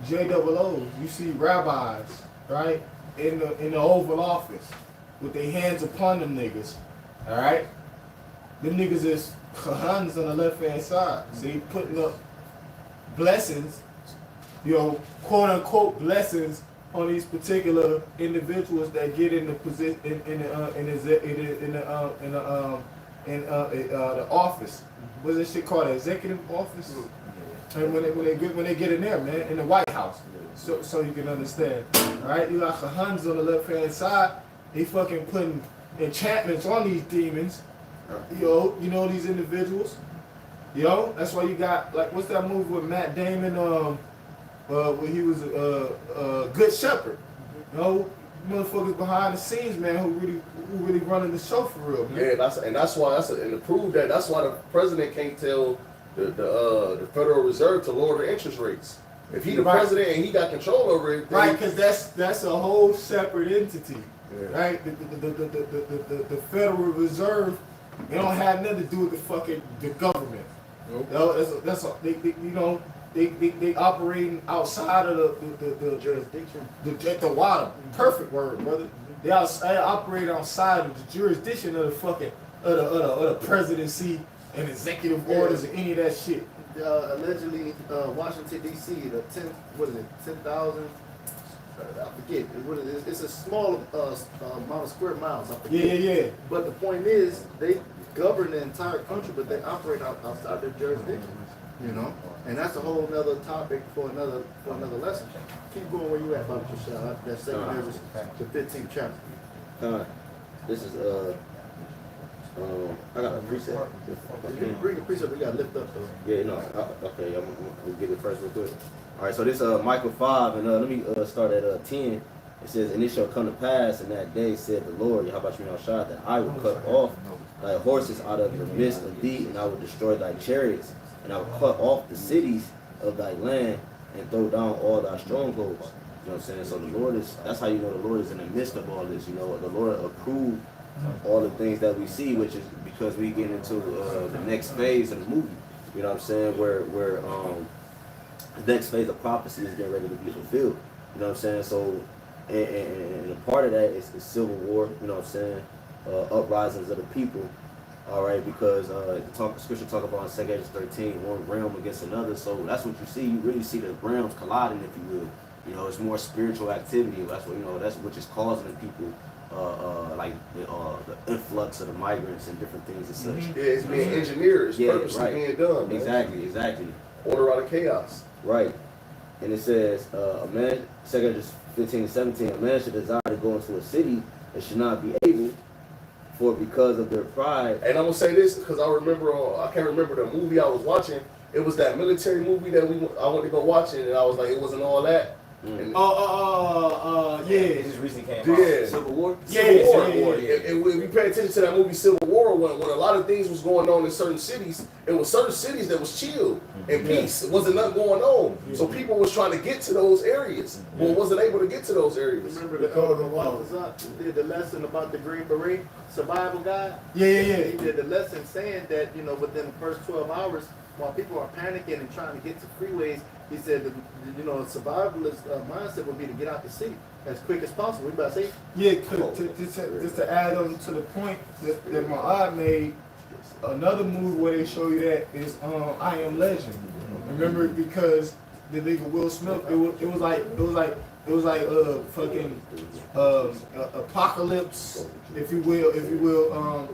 JOOs, you see rabbis, right? In the Oval Office with their hands upon them niggas. All right? Them niggas is hands on the left hand side. See, putting up blessings, quote unquote blessings on these particular individuals that get in the position in the office. What's this shit called? The executive office? And when they get in there, man, in the White House. So you can understand. Alright, you got Hans on the left hand side, they fucking putting enchantments on these demons. You know these individuals. That's why you got, like, what's that movie with Matt Damon, when he was a Good Shepherd? Motherfuckers behind the scenes, man, who really running the show for real, man. Yeah, and to prove that, that's why the president can't tell the Federal Reserve to lower the interest rates. If he the president and he got control over it, right? Because that's a whole separate entity, right? The Federal Reserve, they don't have nothing to do with the government. They operating outside of the Jurisdiction. The water. Perfect word, brother. They operate outside of the jurisdiction of the presidency and executive orders and any of that shit. Allegedly, Washington D.C. the 10,000. I forget. What it is. It's a small amount of square miles. I forget. Yeah. But the point is, they govern the entire country, but they operate outside their jurisdiction. And that's a whole nother topic for another lesson. Keep going where you at, Bobby Michelle. That's 2 Ezra, the 15th chapter. This is I got a preset. You bring a precept, we got to lift up though. Yeah, no, okay, I'm get it first real quick. All right, so this Micah 5, and let me start at 10. It says, "And it shall come to pass in that day, said the Lord, how about you now, shot, that I will cut off thy horses out of the midst of thee, and I will destroy thy chariots, and I will cut off the cities of thy land, and throw down all thy strongholds." You know what I'm saying? So the Lord is, that's how you know the Lord is in the midst of all this. The Lord approved all the things that we see, which is because we get into the next phase of the movie. You know what I'm saying? Where the next phase of prophecy is getting ready to be fulfilled. You know what I'm saying? So, and a part of that is civil war. You know what I'm saying? Uprisings of the people. All right, because the scripture talk about in 2 Ezra 13, one realm against another. So that's what you see. You really see the realms colliding, if you will. It's more spiritual activity. That's what that's which is causing the people like the influx of the migrants and different things and such. Yeah, it's being engineered. It's purposely being done. Man. Exactly. Order out of chaos. Right. And it says, a man, 2 Ezra 15 and 17, a man should desire to go into a city and should not be able, for because of their pride. And I'm gonna say this because I remember, I can't remember the movie I was watching. It was that military movie that I went to go watch it, and I was like, it wasn't all that. And Yeah. It just recently came out. yeah, Civil War? Civil War. yeah. And we pay attention to that movie Civil War when a lot of things was going on in certain cities. It was certain cities that was chill and peace. It wasn't nothing going on. So people was trying to get to those areas, but wasn't able to get to those areas. Remember the Walter did the lesson about the Green Beret survival guide? Yeah. He did the lesson saying that, you know, within the first 12 hours, while people are panicking and trying to get to freeways, he said, that, you know, a survivalist mindset would be to get out the city as quick as possible. We about to say? Yeah, just to add on to the point that my aunt made, another movie where they show you that is I Am Legend. Remember, because the nigga Will Smith, it was like fucking apocalypse, if you will,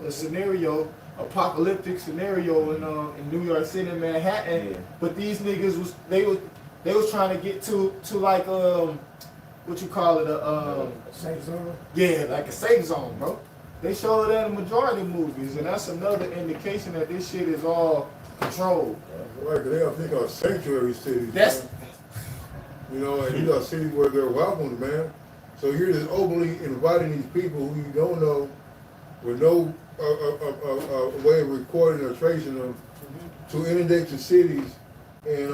a scenario. Apocalyptic scenario in New York City, Manhattan. Yeah. But these niggas was trying to get to like what you call it Safe zone. yeah, like a safe zone, bro. They show that in majority of movies, and that's another indication that this shit is all controlled. Right, 'cause they don't think of sanctuary cities. That's man. You know, and you got cities where they're welcomed, man. So you're just openly inviting these people who you don't know, with no way of recording or tracing them, to inundate the cities and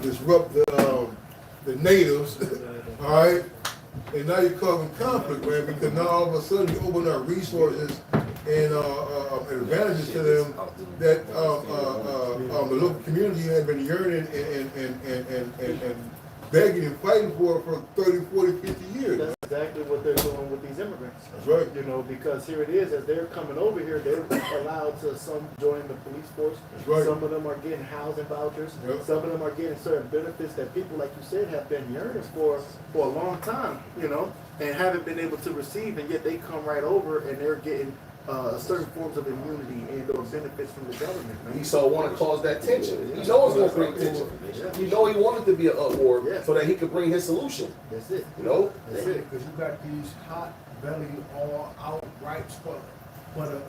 disrupt the natives. All right, and now you're causing conflict, man, because now all of a sudden you open up resources and advantages to them that the local community had been yearning and begging and fighting for 30, 40, 50 years. That's exactly what they're doing with these immigrants. That's right. You know, because here it is, as they're coming over here, they're allowed to some join the police force. That's right. Some of them are getting housing vouchers. Yep. Some of them are getting certain benefits that people, like you said, have been yearning for a long time, you know, and haven't been able to receive, and yet they come right over and they're getting certain forms of immunity and or benefits from the government, man. Esau want to cause that tension. He knows it's going to bring tension. He know he wanted to be an uproar so that he could bring his solution. That's it. You know? That's it. Because you got these hot belly all out rights for the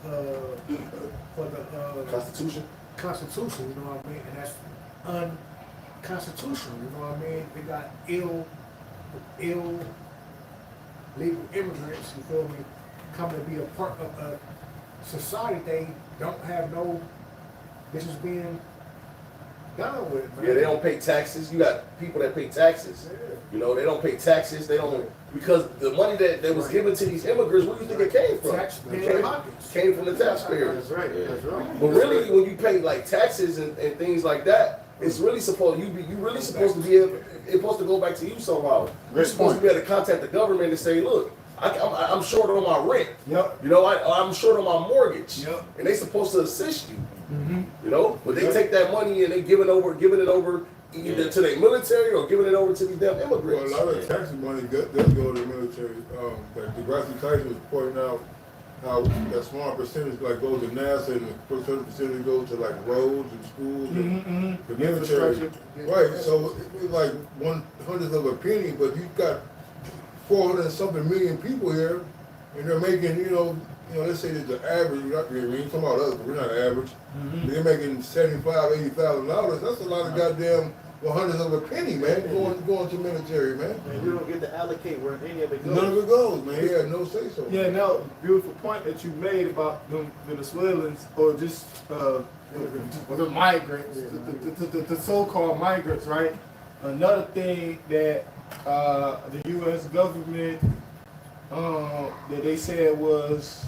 Constitution. Constitution, you know what I mean? And that's unconstitutional, you know what I mean? They got ill legal immigrants, you feel me, coming to be a part of a society they don't have no business being done with, man. Yeah, they don't pay taxes. You got people that pay taxes. You know, they don't pay taxes. They don't, because the money that was given to these immigrants, where do you think it came from? Taxpayer It pockets. came from the taxpayers. That's right. That's right. But really, when you pay like taxes and things like that, it's really supposed you really supposed to be able, it's supposed to go back to you somehow. You're supposed to be able to contact the government and say, look, I'm short on my rent. Yep. You know, I'm short on my mortgage. Yep. And they supposed to assist you. You know, but they take that money and they giving it over either to the military or giving it over to these damn Well, immigrants. a lot of tax money does go to the military. Like DeGrasse Tyson was pointing out how that small percentage like goes to NASA and a certain percentage goes to like roads and schools and the military. Infrastructure. Right, so it's like 1/100th of a penny, but you've got 400 and something million people here, and they're making, you know, let's say that the average, we're talking about us, but we're not average. They're making $75,000, $80,000. That's a lot of goddamn 1/100th of a penny, man, going to military, man. And you don't get to allocate where any of it goes. None of it goes, man. He had no say so. Yeah, now beautiful point that you made about the Venezuelans or just the migrants, the so-called migrants, right? Another thing that the U.S. government that they said was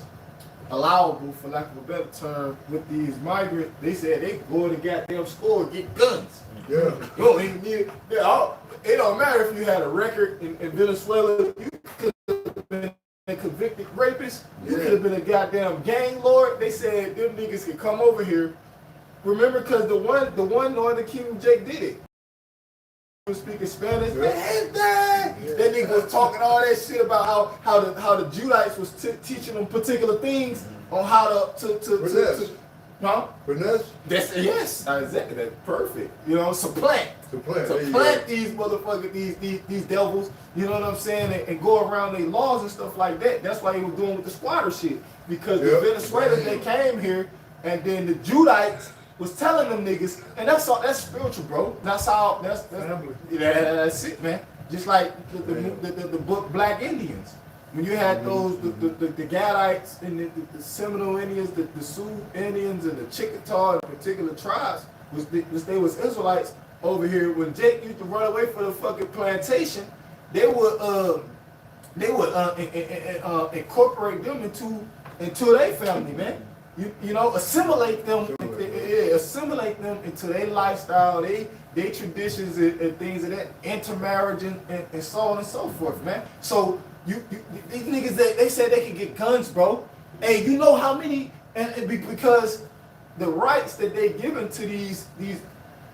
allowable, for lack of a better term, with these migrants, they said they go to the goddamn store and get guns. Yeah. You don't even need, it don't matter if you had a record in Venezuela, you could have been a convicted rapist, you could have been a goddamn gang lord. They said them niggas could come over here. Remember, because the one Northern King Jake did it. He was speaking Spanish. That nigga was talking all that shit about how the Judites was teaching them particular things on how to Huh? Finesse? That's yes, exactly. That's perfect. You know, supplant. Supplant. There you Supplant go. these motherfuckers, these devils. You know what I'm saying? And go around their laws and stuff like that. That's why they were doing with the squatter shit. Because the Yep. Venezuelans, they came here, and then the Judites was telling them niggas, and that's all. That's spiritual, bro. That's how. That's it, man. Just like the book Black Indians. When you had those the Gadites and the Seminole Indians, the Sioux Indians and the Chickasaw and particular tribes, they was Israelites over here. When Jake used to run away from the fucking plantation, they would incorporate them into their family, man. You know, assimilate them into their lifestyle, their traditions and things of that, intermarriage and so on and so forth, man. So these niggas, they said they could get guns, bro. Hey, you know how many? Because the rights that they given to these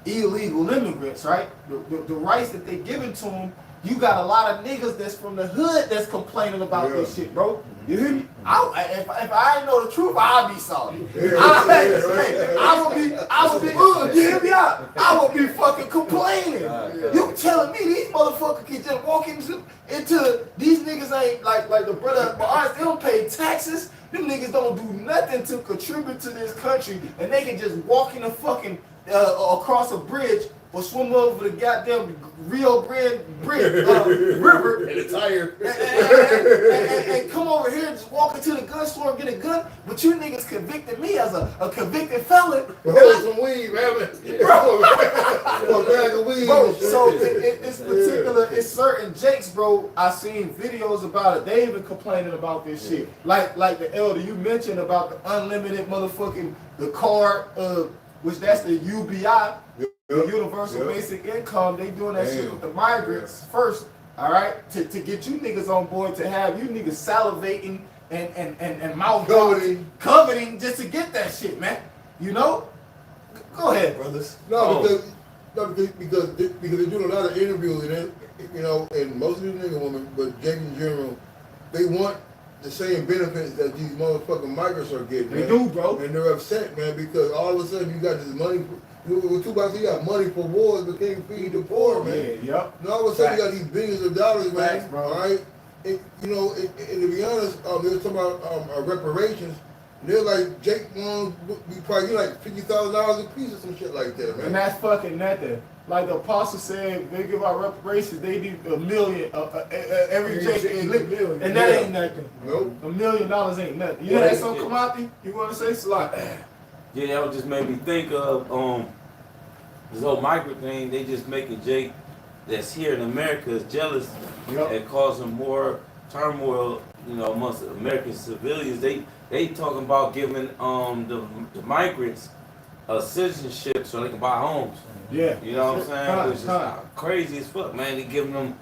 illegal immigrants, right? The rights that they given to them. You got a lot of niggas that's from the hood that's complaining about this shit, bro. You hear me? If I ain't know the truth, I'll be sorry. I would be, you hear me out? I would be fucking complaining. You telling me these motherfuckers can just walk into these niggas ain't like the brother Barnes, they don't pay taxes. Them niggas don't do nothing to contribute to this country, and they can just walk in a fucking across a bridge or swim over the goddamn Rio Grande river And the tire. and come over here and just walk into the gun store and get a gun. But you niggas convicted me as a convicted felon. Hold some weed, man. A bag of weed. Bro, so it's particular, it's certain Jakes, bro. I seen videos about it. They even complaining about this shit. Like the elder you mentioned about the unlimited motherfucking the card, which that's the UBI. The Universal Basic Income, they doing that shit with the migrants first, all right, to get you niggas on board, to have you niggas salivating and mouth coveting just to get that shit, man. You know? Go ahead, brothers. No, because they're doing a lot of interviews, and you know, and most of these nigga women, but Jake in general, they want the same benefits that these motherfucking migrants are getting. They man. do, bro. And they're upset, man, because all of a sudden you got this money. You got money for wars, but can't feed the poor, man. Yeah, yep. And all of a sudden you got these billions of dollars, man. Facts, bro. All right. And, you know, and to be honest, they were talking about reparations. And they're like, Jake won, we probably like $50,000 a piece or some shit like that, man. And that's fucking nothing. Like the apostle said, they give out reparations, they need $1 million every Jake in million. And that ain't nothing. Nope. $1 million ain't nothing. You know that something, Kamati? You want to say something? Yeah, that would just made me think of this whole migrant thing. They just making Jake that's here in America is jealous and causing more turmoil, you know, amongst American civilians. They talking about giving the migrants a citizenship so they can buy homes. Yeah. You know what I'm saying? Which is crazy as fuck, man. They giving them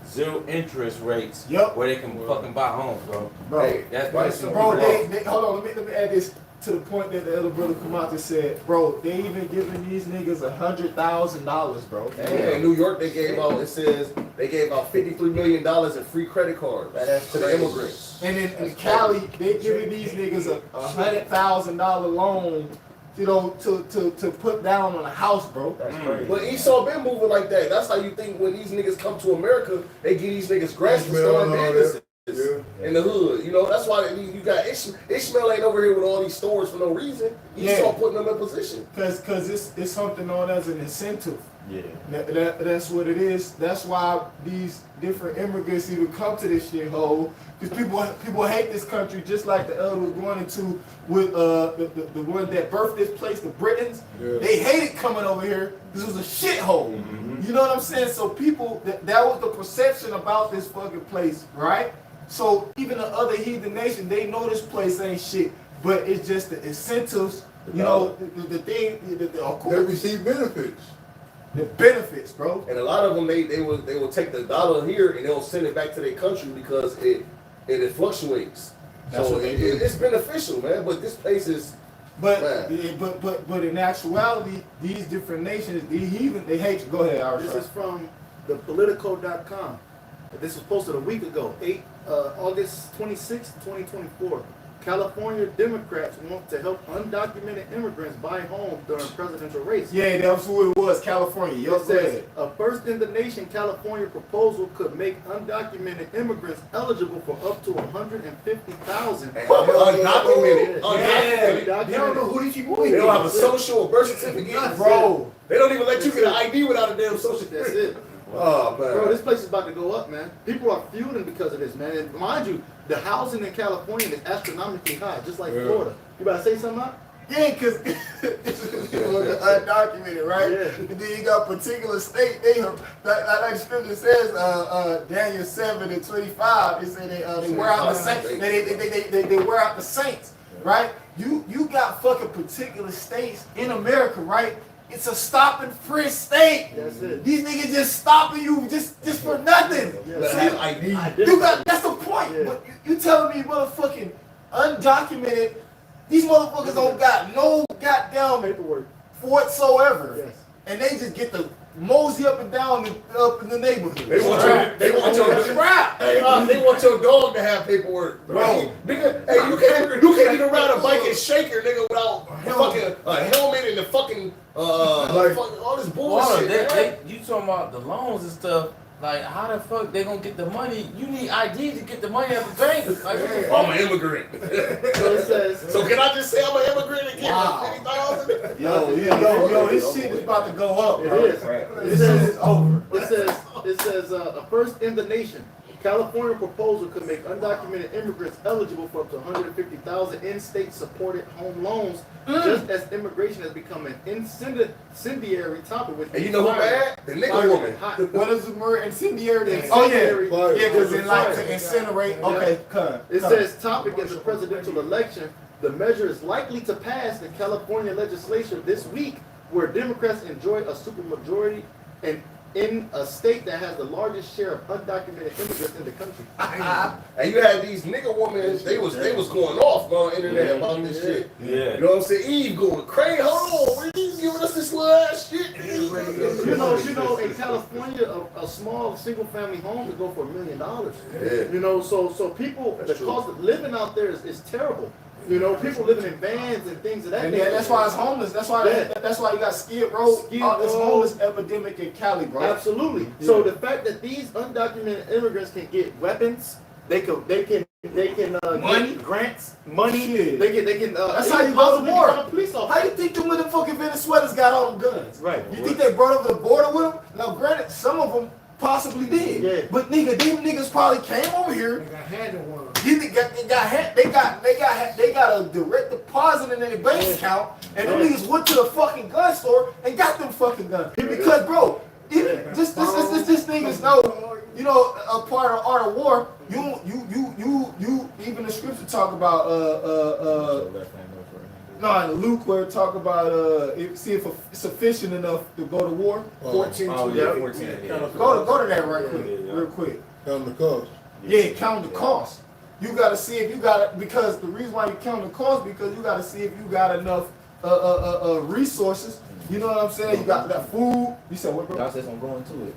zero interest rates where they can fucking buy homes, bro. Bro, that's bro, they hold on, let me add this to the point that the elder brother Kamata said, bro, they even giving these niggas $100,000, bro. In New York, they gave out, it says, they gave out $53 million in free credit cards to the immigrants. And in Cali, they giving these niggas a $100,000 loan, you know, to put down on a house, bro. That's crazy. But Esau been moving like that. That's how you think when these niggas come to America, they give these niggas grants for starting businesses in the hood. You know, that's why you got Ishmael ain't over here with all these stores for no reason. Esau putting them in position. Cause it's something known as an incentive. Yeah. That's what it is. That's why these different immigrants even come to this shithole. Because people hate this country, just like the elder was going into with the one that birthed this place, the Britons. Yeah. They hated coming over here. This was a shithole. Mm-hmm. You know what I'm saying? So people, that was the perception about this fucking place, right? So even the other heathen nation, they know this place ain't shit, but it's just the incentives. You know, the thing. They receive benefits. The benefits, bro. And a lot of them, they will take the dollar here and they'll send it back to their country because it fluctuates. That's so what they do. It's beneficial, man. But this place is. But in actuality, these different nations, these heathen, they hate you. Go ahead, Irish. This is from thepolitico.com. This was posted a week ago, August 26, 2024. California Democrats want to help undocumented immigrants buy homes during presidential race. Yeah, that's who it was, California. It Yes, says sir. a first in the nation California proposal could make undocumented immigrants eligible for up to $150,000. Undocumented. Yeah. They don't know who these people They is. don't have a social or birth certificate. Bro. They don't even let you get an ID without a damn social That's security. it. Oh, Bro, man. this place is about to go up, man. People are feuding because of this, man. And mind you, the housing in California is astronomically high, just like Yeah. Florida. You about to say something, Mike? Yeah, because undocumented, right? Yeah. And then you got particular state, like the scripture says, Daniel 7:25, it said they wear out the saints, they wear out the saints, right? You got fucking particular states in America, right? It's a stop and frisk state. That's it. These niggas just stopping you just for nothing. Yeah. So Have ID. you got, that's the point. Yeah. But you telling me motherfucking undocumented, these motherfuckers don't got no goddamn Paperwork. whatsoever. Yes. And they just get the mosey up and down up in the neighborhood. They want your, they want your, rap. hey, they want your dog to have paperwork, Bro. Nigga, hey, you can't even ride a bike and shake your nigga without a fucking helmet and the fucking fucking all this bullshit. man. You talking about the loans and stuff? Like, how the fuck they gonna get the money? You need ID to get the money out the bank. Like, what the fuck? I'm an immigrant. So it says. So can I just say I'm an immigrant and get Wow. 50,000? Yo, this shit is about to go up, It bro. is. This shit is over. It says a first in the nation. California proposal could make undocumented immigrants eligible for up to $150,000 in-state supported home loans, just as immigration has become an incendiary topic. With And you know who mad? The nigga woman. What is the word? Incendiary? Incendiary. Oh, yeah. Yeah, because it like to Fire. incinerate. Okay, cut. It says topic in the presidential election. The measure is likely to pass the California legislature this week, where Democrats enjoy a supermajority and in a state that has the largest share of undocumented immigrants in the country. And you had these nigga women, they was going off on the internet about this shit. Yeah. You know what I'm saying? Eve going crazy. Hold on, what are you giving us this little ass shit? You know, in California, a small single-family home could go for $1 million. Yeah. You know, so people, the cost of living out there is terrible. You know, people living in vans and things of that And nature. that's why it's homeless. That's why you got Skid Row. Skid This Row. homeless epidemic in Cali, bro. Absolutely. So the fact that these undocumented immigrants can get weapons, they can Money? get grants, money. Shit. They can. That's even how you go to possibly war. become a police How officer. you think them motherfucking Venezuelans got all them guns? Right. You think they brought over the border with them? Now, granted, some of them possibly did. Yeah. But nigga, them niggas probably came over here. They got handed one. They got a direct deposit in their bank account, and them niggas went to the fucking gun store and got them fucking guns. Because, bro, this niggas know, you know, a part of art of war. You even the scripture talk about no, Luke where it talk about see if it's sufficient enough to go to war. 14 Oh, to yeah, 8. 14. Yeah. Go to that right quick, Yeah. real quick. Count the cost. Yeah, count the cost. You gotta see if you got because the reason why you count the cost because you gotta see if you got enough resources. You know what I'm saying? You got that food. You said what, bro? Y'all said I'm going to it.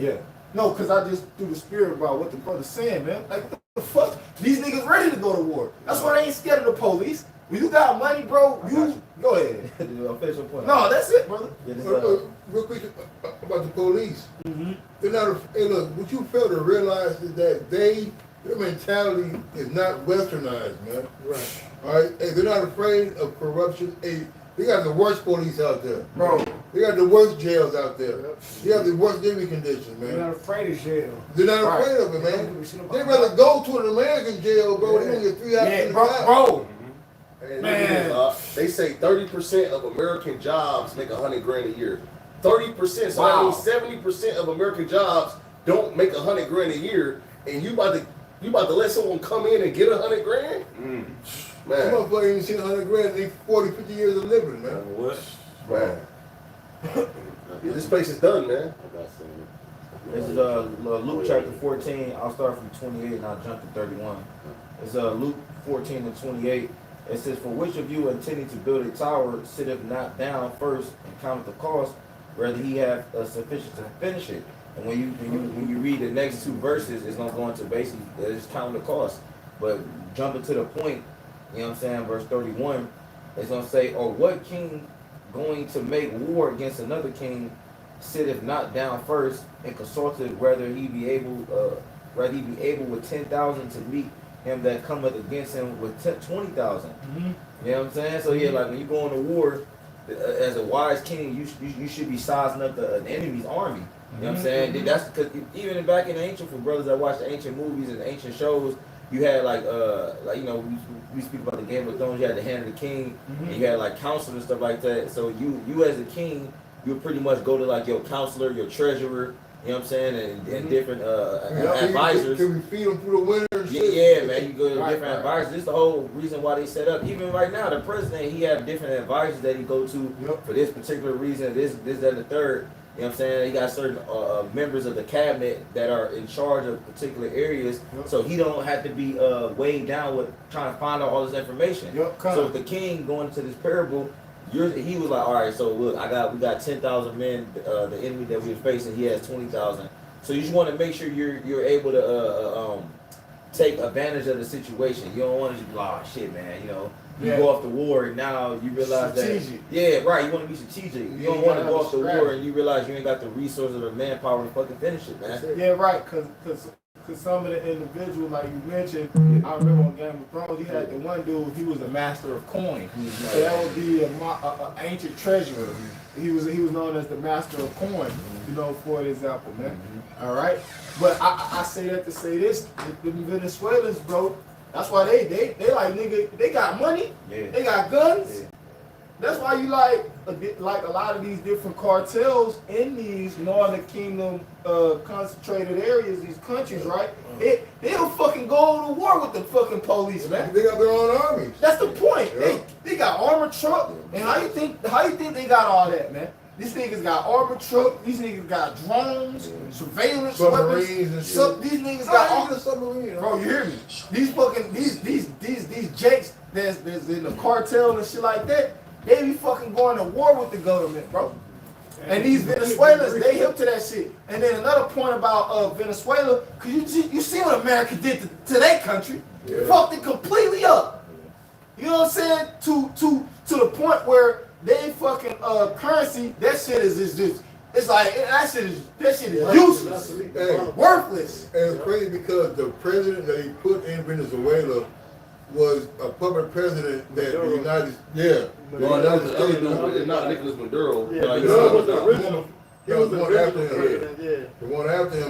Yeah. No, cause I just threw the spirit about what the brother's saying, man. Like what the fuck? These niggas ready to go to war. That's why they ain't scared of the police. When you got money, bro, you go ahead. The official point. No, that's it, brother. Yeah, this, Real quick about the police. They're not. Hey, look, what you fail to realize is that their mentality is not westernized, man. Right. All right, hey, they're not afraid of corruption. Hey, they got the worst police out there, Bro. They got the worst jails out there. They have the worst living conditions, They're man. not afraid of jail. They're not Right. afraid of it, They don't man. give a shit about They'd that. rather go to an American jail, bro. They Yeah. don't get 3 Yeah, hours. bro. And Man. they say 30% of American jobs make $100,000 a year. 30%, so that Wow. means 70% of American jobs don't make $100,000 a year, and you about to let someone come in and get $100,000? Some Man, motherfucker ain't seen 100 grand in 40, 50 years of living, man. What? man. Yeah, this place is done, man. I got some. This is Luke chapter 14. I'll start from 28 and I'll jump to 31. It's Luke 14 and 28. It says, "For which of you intending to build a tower sitteth not down first and counteth the cost, whether he have sufficient to finish it?" And when you read the next two verses, it's gonna go into basically it's counting the cost. But jumping to the point, you know what I'm saying, verse 31, it's gonna say, or what king going to make war against another king sitteth not down first and consulted whether he be able with 10,000 to meet him that cometh against him with 20,000. You know what I'm saying? So yeah, like when you go into war, as a wise king, you should be sizing up an enemy's army. You know what I'm saying? That's because even back in the ancient, for brothers that watch the ancient movies and the ancient shows, you had like you know, we speak about the Game of Thrones. You had the Hand of the King, and you had like counselors and stuff like that. So you as a king, you would pretty much go to like your counselor, your treasurer. You know what I'm saying, and different advisors. Can we feed them through the winter? And shit? Yeah, man, you go to different advisors. This is the whole reason why they set up. Even right now, the president, he have different advisors that he go to for this particular reason, this, that, and the third. You know what I'm saying? He got certain members of the cabinet that are in charge of particular areas, so he don't have to be weighed down with trying to find out all this information. So the king going into this parable, he was like, all right, so look, we got 10,000 men. The enemy that we're facing, he has 20,000. So you just want to make sure you're able to take advantage of the situation. You don't want to just be like, oh shit, man, you know. You go off the war and now you realize strategic. You want to be strategic. You don't want to go off the war and you realize you ain't got the resources or manpower to fucking finish it, man. Yeah, right. Cause some of the individuals, like you mentioned, I remember on Game of Thrones, you had the one dude. He was a master of coin. So that would be a ancient treasurer. He was known as the master of coin. You know, for example, man. All right. But I say that to say this: the Venezuelans, bro. That's why they like, nigga, they got money, they got guns. That's why you like a lot of these different cartels in these Northern Kingdom concentrated areas, these countries, right? They'll fucking go to war with the fucking police, man. They got their own armies. That's the point. They got armored truck, and how you think they got all that, man? These niggas got armored truck. These niggas got drones, surveillance submarines weapons. and shit. These niggas got all the submarine. Bro, you hear me? These fucking these jakes that's in the cartel and shit like that. They be fucking going to war with the government, bro. And these Venezuelans, they hip to that shit. And then another point about Venezuela, cause you see what America did to that country, fucked it completely up. You know what I'm saying? To the point where they fucking currency, that shit is just it's like that shit is useless, worthless. And it's crazy because the president that he put in Venezuela was a puppet president that the United States. Not Nicolas Maduro. He was the original. The one after him. president, The one after him.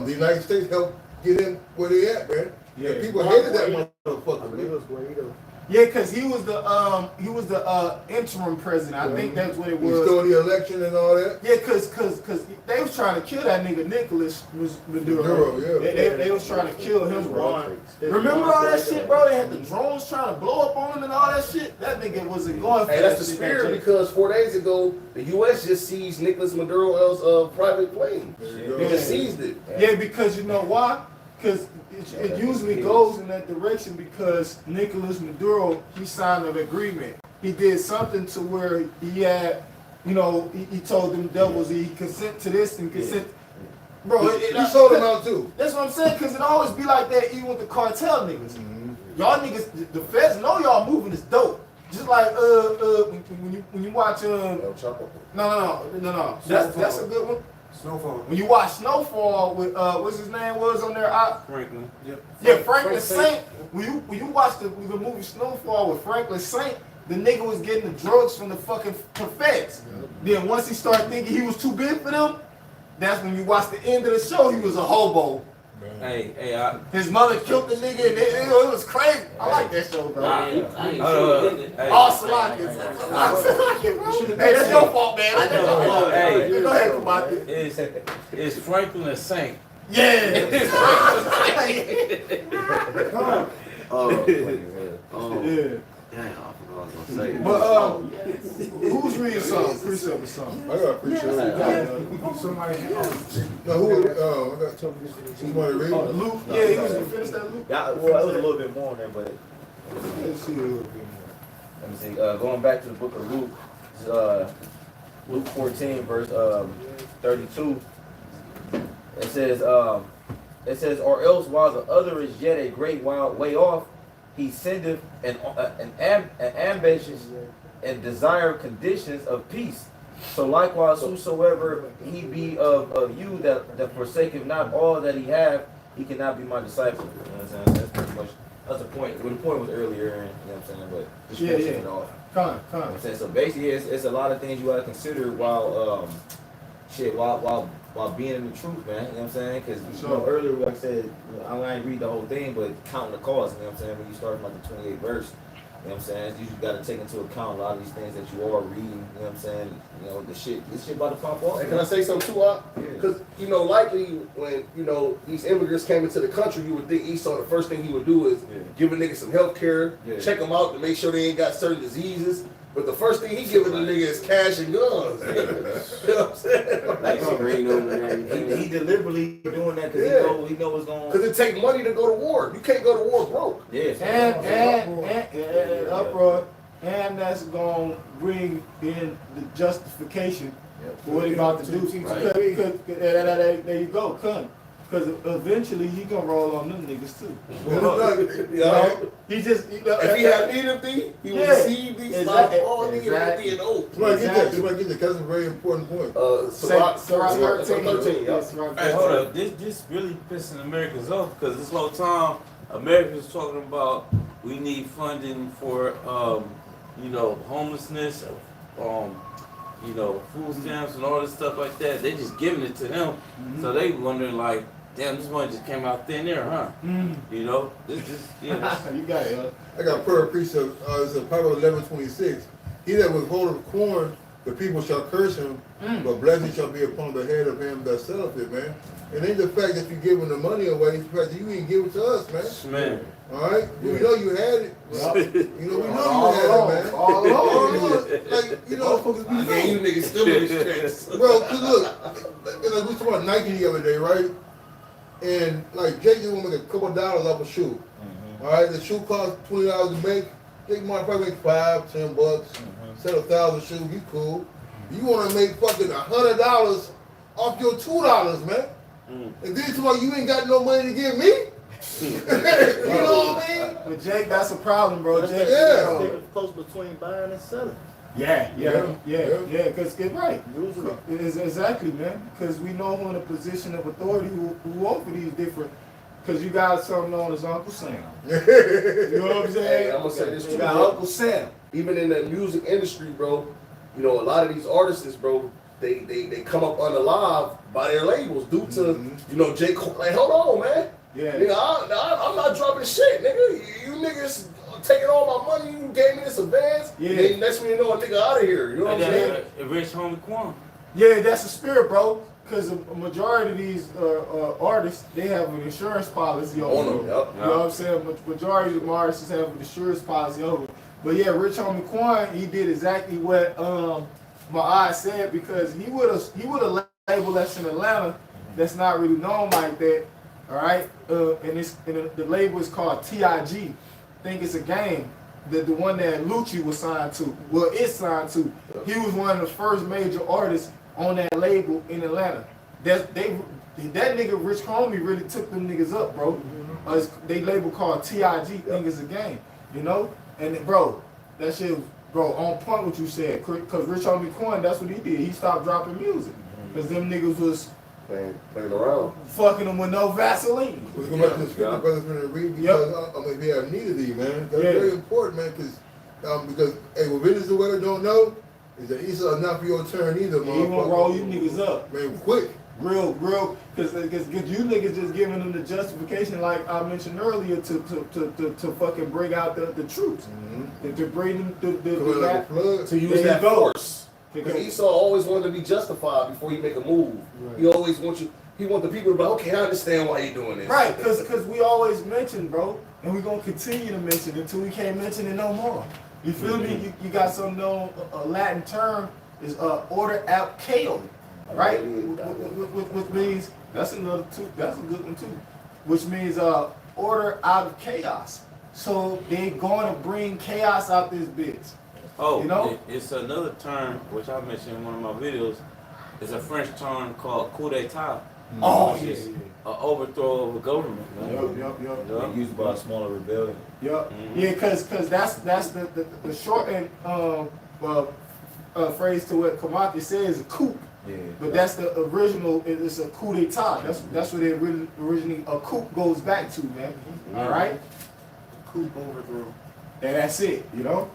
The United States helped get him where they at, man. And people hated that motherfucker. Man. Yeah, cause he was the interim president. I think that's what it He was. stole the election and all that. Yeah, cause they was trying to kill that nigga Nicolas Maduro. They was trying to kill him, bro. Remember all that shit, bro? They had the drones trying to blow up on him and all that shit. That nigga wasn't going for Hey, that that's the shit, spirit man. because 4 days ago, the U.S. just seized Nicolas Maduro's private plane. They just seized it. Yeah, because you know why? Because it usually goes in that direction because Nicolas Maduro, he signed an agreement. He did something to where he had, you know, he told them devils he consent to this and consent. Bro, He sold them out too. That's what I'm saying, because it always be like that even with the cartel niggas. Y'all niggas, the feds know y'all moving is dope. Just like when you watch no. That's a good one. Snowfall. When you watch Snowfall with what's his name was on there? Franklin. Yeah, Franklin Saint. When you watch the movie Snowfall with Franklin Saint, the nigga was getting the drugs from the fucking feds. Then once he started thinking he was too big for them, that's when you watch the end of the show. He was a hobo. Hey, His mother killed the nigga, and it was crazy. I like that show, bro. I ain't Oh, Salaki, bro. Hey, that's your fault, man. Hey. Go ahead, Kabaki. Is Franklin a saint? Yeah. Yeah. Damn, I forgot what I was gonna say. But who's reading something? Precept or something? I got appreciate it. Somebody else. Now who? I got somebody read. Luke. Yeah, he was gonna finish that Luke. Yeah, well, it was a little bit more on there, but Let's see a little bit more. let me see. Going back to the book of Luke, Luke 14, verse 32. It says, or else while the other is yet a great while way off, he sendeth an ambitious and desire conditions of peace. So likewise, whosoever he be of you that forsaketh not all that he have, he cannot be my disciple. You know what I'm saying? That's pretty much, that's the point. Well, the point was earlier, and you know what I'm saying, but just finishing it off. You know what I'm saying? So basically, it's a lot of things you gotta consider while while being in the truth, man. You know what I'm saying? Because you know, earlier, like I said, I ain't read the whole thing, but counting the cost. You know what I'm saying? When you start from like the 28th verse. You know what I'm saying? You just gotta take into account a lot of these things that you are reading, you know what I'm saying? You know, this shit about to pop off. And can I say something too, because you know, likely when you know these immigrants came into the country, you would think Esau, the first thing he would do is give a nigga some health care, check them out to make sure they ain't got certain diseases. But the first thing he giving the nigga is cash and guns. You know what I'm saying? Like, he deliberately doing that because he know what's going on. Because it take money to go to war. You can't go to war broke. Yes. And uproar, and that's gonna bring in the justification for what he about to do. Because there you go, come. Because eventually he gonna roll on them niggas too. He just if he had need of thee, he would receive thee, stop all thee, and be an oath. Somebody get that. Somebody get that. That's a very important point. Sirach 13. 13, yeah. Hey, hold up. This really pissing Americans off because this whole time Americans talking about we need funding for you know, homelessness, you know, food stamps and all this stuff like that. They just giving it to them, so they wondering like, damn, this money just came out thin air, huh? You know, this yeah. You got it. I got a prayer precept. It's in Proverbs 11:26. He that withholdeth corn, the people shall curse him, but blessing shall be upon the head of him that selleth it, man. And then the fact that you're giving the money away, it's the fact that you ain't give it to us, man. All right? We know you had it. You know, we know you had it, man. All along. Like, you know, I gave you niggas still in the streets. Bro, cause look, you know, we talking about Nike the other day, right? And like Jake just want to make a couple dollars off a shoe. All right, the shoe costs $20 to make. Jake might probably make $5-10. Sell 1,000 shoes, you cool. You want to make fucking $100 off your $2, man. And then tomorrow you ain't got no money to give me. You know what I mean? But Jake, that's a problem, bro. Jake, Close between buying and selling. Yeah, because it's right. It's exactly, man. Because we know who in a position of authority who offer these different. Because you got something known as Uncle Sam. You know what I'm saying? Hey, I'm gonna say this too, You got bro. Uncle Sam. Even in the music industry, bro, you know, a lot of these artists, bro, they come up unalive by their labels due to, you know, J. Cole. Like, hold on, man. Yeah. Nigga, I'm not dropping shit, nigga. You niggas taking all my money. You gave me this advance. Yeah. And then next thing you know, a nigga out of here. You know what I'm saying? Rich homie Quan. Yeah, that's the spirit, bro. Because a majority of these artists, they have an insurance policy over them. You know what I'm saying? Majority of them artists have an insurance policy over them. But yeah, Rich Homie Quan, he did exactly what my eye said, because he would have labeled us in Atlanta that's not really known like that. All right, and the label is called TIG. I think it's a game. The one that Lucci was signed to. Well, it's signed to. He was one of the first major artists on that label in Atlanta. That nigga Rich Homie really took them niggas up, bro. They label called TIG. Think it's a game, you know. And bro, that shit was, bro, on point what you said. Cause Rich Homie Quan, that's what he did. He stopped dropping music. Cause them niggas was Playing around. fucking them with no Vaseline. Let's go back to the scripture, brothers, and read, because I mean, we have need of thee, man. That's very important, man, because hey, what business the weather don't know is that Esau not for your turn either, man. He gonna roll you niggas up. Man, quick. Real, cause you niggas just giving them the justification, like I mentioned earlier, to fucking bring out the troops, to bring them to use that force. Because Esau always wanted to be justified before he make a move. Right. He always wants you. He want the people to be like, okay, I understand why you're doing this. Right, because we always mention, bro, and we're gonna continue to mention it until we can't mention it no more. You feel me? You got some known a Latin term is order out chaos, right? Which means that's another two. That's a good one too. Which means order out of chaos. So they're going to bring chaos out this bitch. Oh, you know? It's another term which I mentioned in one of my videos. It's a French term called coup d'état. Oh, overthrow of a government, man. Yup. Yeah. Used by a smaller rebellion. Yup. Mhm. Yeah, cause that's the shortened phrase to what Kamaki says, coup. Yeah. But that's the original. It's a coup d'état. That's what it originally a coup goes back to, man. All right. Coup overthrow. And that's it. You know.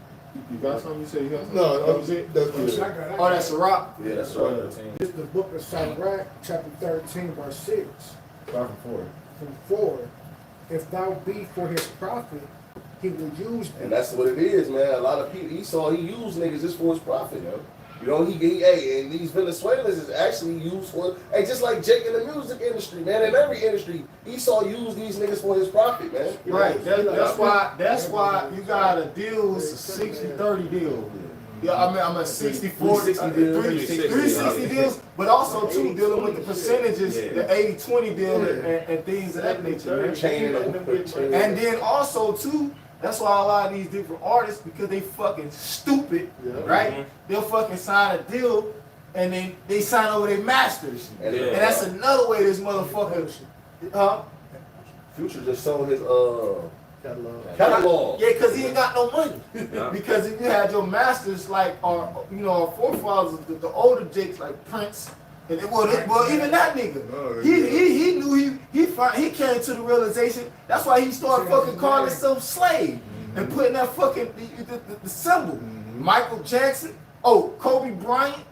You got something? You say you got something? No, that was it. that's Yes, good. I got it. Oh, that's a rock. Yeah, that's right. This is the book of Sirach, chapter 13, verse 6. Start from 4. From 4. If thou be for his profit, he will use thee. And that's what it is, man. A lot of people, Esau, he used niggas just for his profit, yo. You know, hey, and these Venezuelans is actually used for, hey, just like Jake in the music industry, man. In every industry, Esau used these niggas for his profit, man. Right. That's why you gotta deal with a 60-30 deal. Yeah, I'm a 60-40, 360 deals, but also too dealing with the percentages, the 80-20 deal and things of that nature, man. And then also too, that's why a lot of these different artists, because they fucking stupid, right? They'll fucking sign a deal and then they sign over their masters. And And that's another way this motherfucker, Future just sold his Catalog. catalog. yeah, because he ain't got no money. Yeah. Because if you had your masters like our, our forefathers, the older jakes like Prince, and well, even that nigga, he knew he came to the realization. That's why he started fucking calling himself slave and putting that fucking the symbol. Michael Jackson, Kobe Bryant,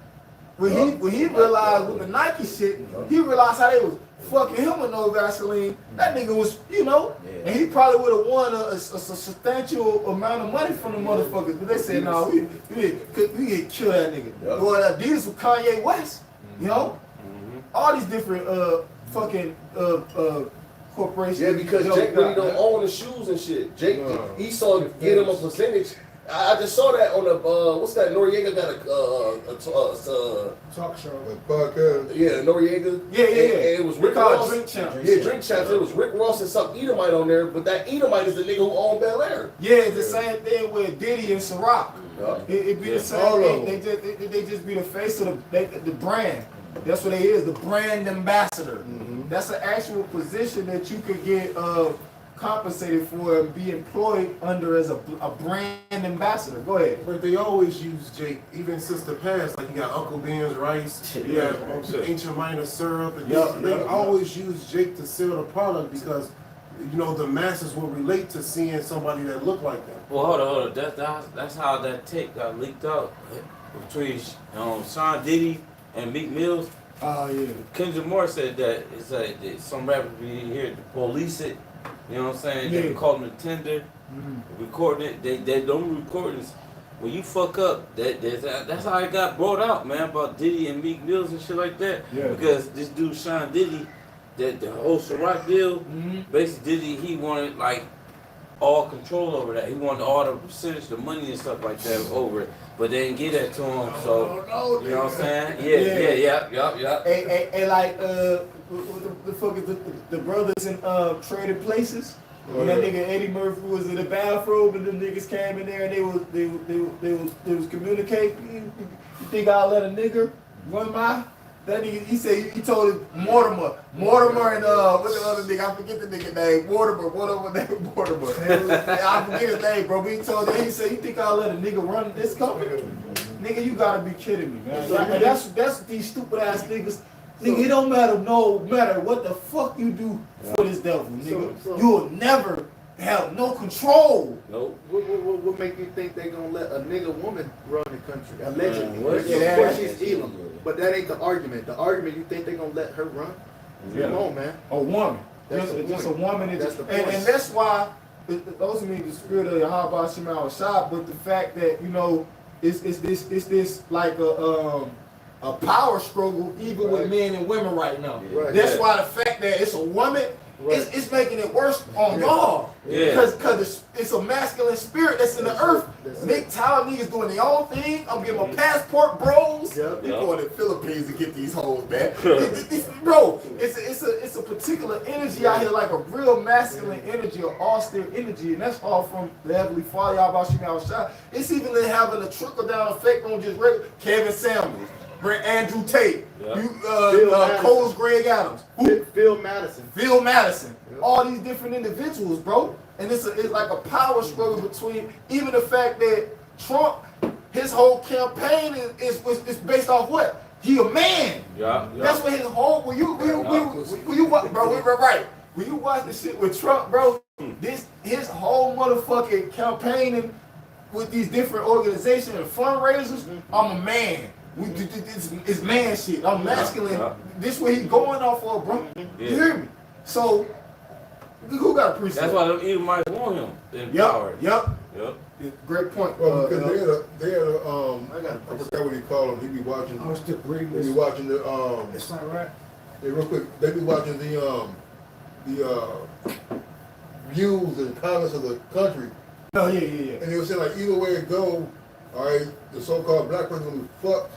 when he realized with the Nike shit, he realized how they was fucking him with no Vaseline. That nigga was, and he probably would have won a substantial amount of money from the motherfuckers. But they said, no, we get kill that nigga. Yep. Well, Adidas with Kanye West, all these different fucking corporations. Yeah, because Jake really don't own the shoes and shit. Jake, Esau get him a percentage. I just saw that on the what's that? Noriega got a Talk show. Podcast. yeah, Noriega. Yeah. And it was Rick call it Ross. Drink Champs. Yeah, Drink Champs. It was Rick Ross and some Edomite on there, but that Edomite is the nigga who owned Bel Air. Yeah, it's the same thing with Diddy and Ciroc. It be the same All thing. of They just be the face of the brand. That's what they is, the brand ambassador. That's an actual position that you could get compensated for and be employed under as a brand ambassador. Go ahead. But they always use Jake, even since the past. Like you got Uncle Ben's rice, you got Ancient Minor syrup, and they always use Jake to sell the product because the masses will relate to seeing somebody that look like them. Well, hold on. That's how that tape got leaked out between Sean Diddy and Meek Mills. Oh yeah. Kendrick Moore said that it's like that some rappers be here to police it. You know what I'm saying? They call them the tender, recording it. They don't record this. When you fuck up, that's how it got brought out, man, about Diddy and Meek Mills and shit like that. Yeah. Because this dude Sean Diddy, the whole Ciroc deal, basically Diddy, he wanted like all control over that. He wanted all the percentage, the money and stuff like that over it. But they didn't get that to him, so you know what I'm saying? Yeah. And like what the fuck is the brothers in Traded Places? When that nigga Eddie Murphy was in the bathroom and them niggas came in there and they was communicating. You think I'll let a nigga run my? That nigga, he said he told him Mortimer and what's the other nigga? I forget the nigga name. Mortimer. I forget his name, bro. But he told him, he said, you think I'll let a nigga run this company? Nigga, you gotta be kidding me, man. And that's these stupid ass niggas. Nigga, it don't matter no matter what the fuck you do for this devil, nigga. You will never have no control. Nope. What make you think they gonna let a nigga woman run the country? Allegedly. what? Of course she's evil. But that ain't the argument. The argument, you think they gonna let her run? Come on, man. A woman. That's the Just a point. woman. That's the point. And that's why those mean the spirit of Yahweh Shema Shah, but the fact that it's this like a power struggle even with men and women right now. Right. That's why the fact that it's a woman, it's making it worse on y'all. Yeah. Because it's a masculine spirit that's in the earth. Nick Tyler niggas doing their own thing. I'm getting my passport, bros. Yep. They going to the Philippines to get these hoes, man. Bro, it's a particular energy out here, like a real masculine energy, or austere energy, and that's all from the Heavenly Father, Yahweh Shema Shah. It's even having a trickle down effect on just regular Kevin Samuels. Andrew Tate. Yeah. Phil Madison. Cole's Greg Adams. Phil Madison. Phil Madison. Yeah. All these different individuals, bro. And it's like a power struggle between even the fact that Trump, his whole campaign is based off what? He a man. Yeah. That's what his whole when you watch, bro, right. When you watch the shit with Trump, bro, his whole motherfucking campaigning with these different organizations and fundraisers, I'm a man. It's man shit. I'm masculine. Yeah. This what he going off for, bro. Yeah. You hear me? So who got to appreciate That's why them Edomites want him in power. Yep. Yep. Great point. Well, because they had a, I I forgot what he called him. He be watching. I was still reading They be this. watching the It's not right. Hey, real quick, they be watching the views and comments of the country, Oh yeah. and they were saying like either way it go, all right, the so-called black person gonna be fucked,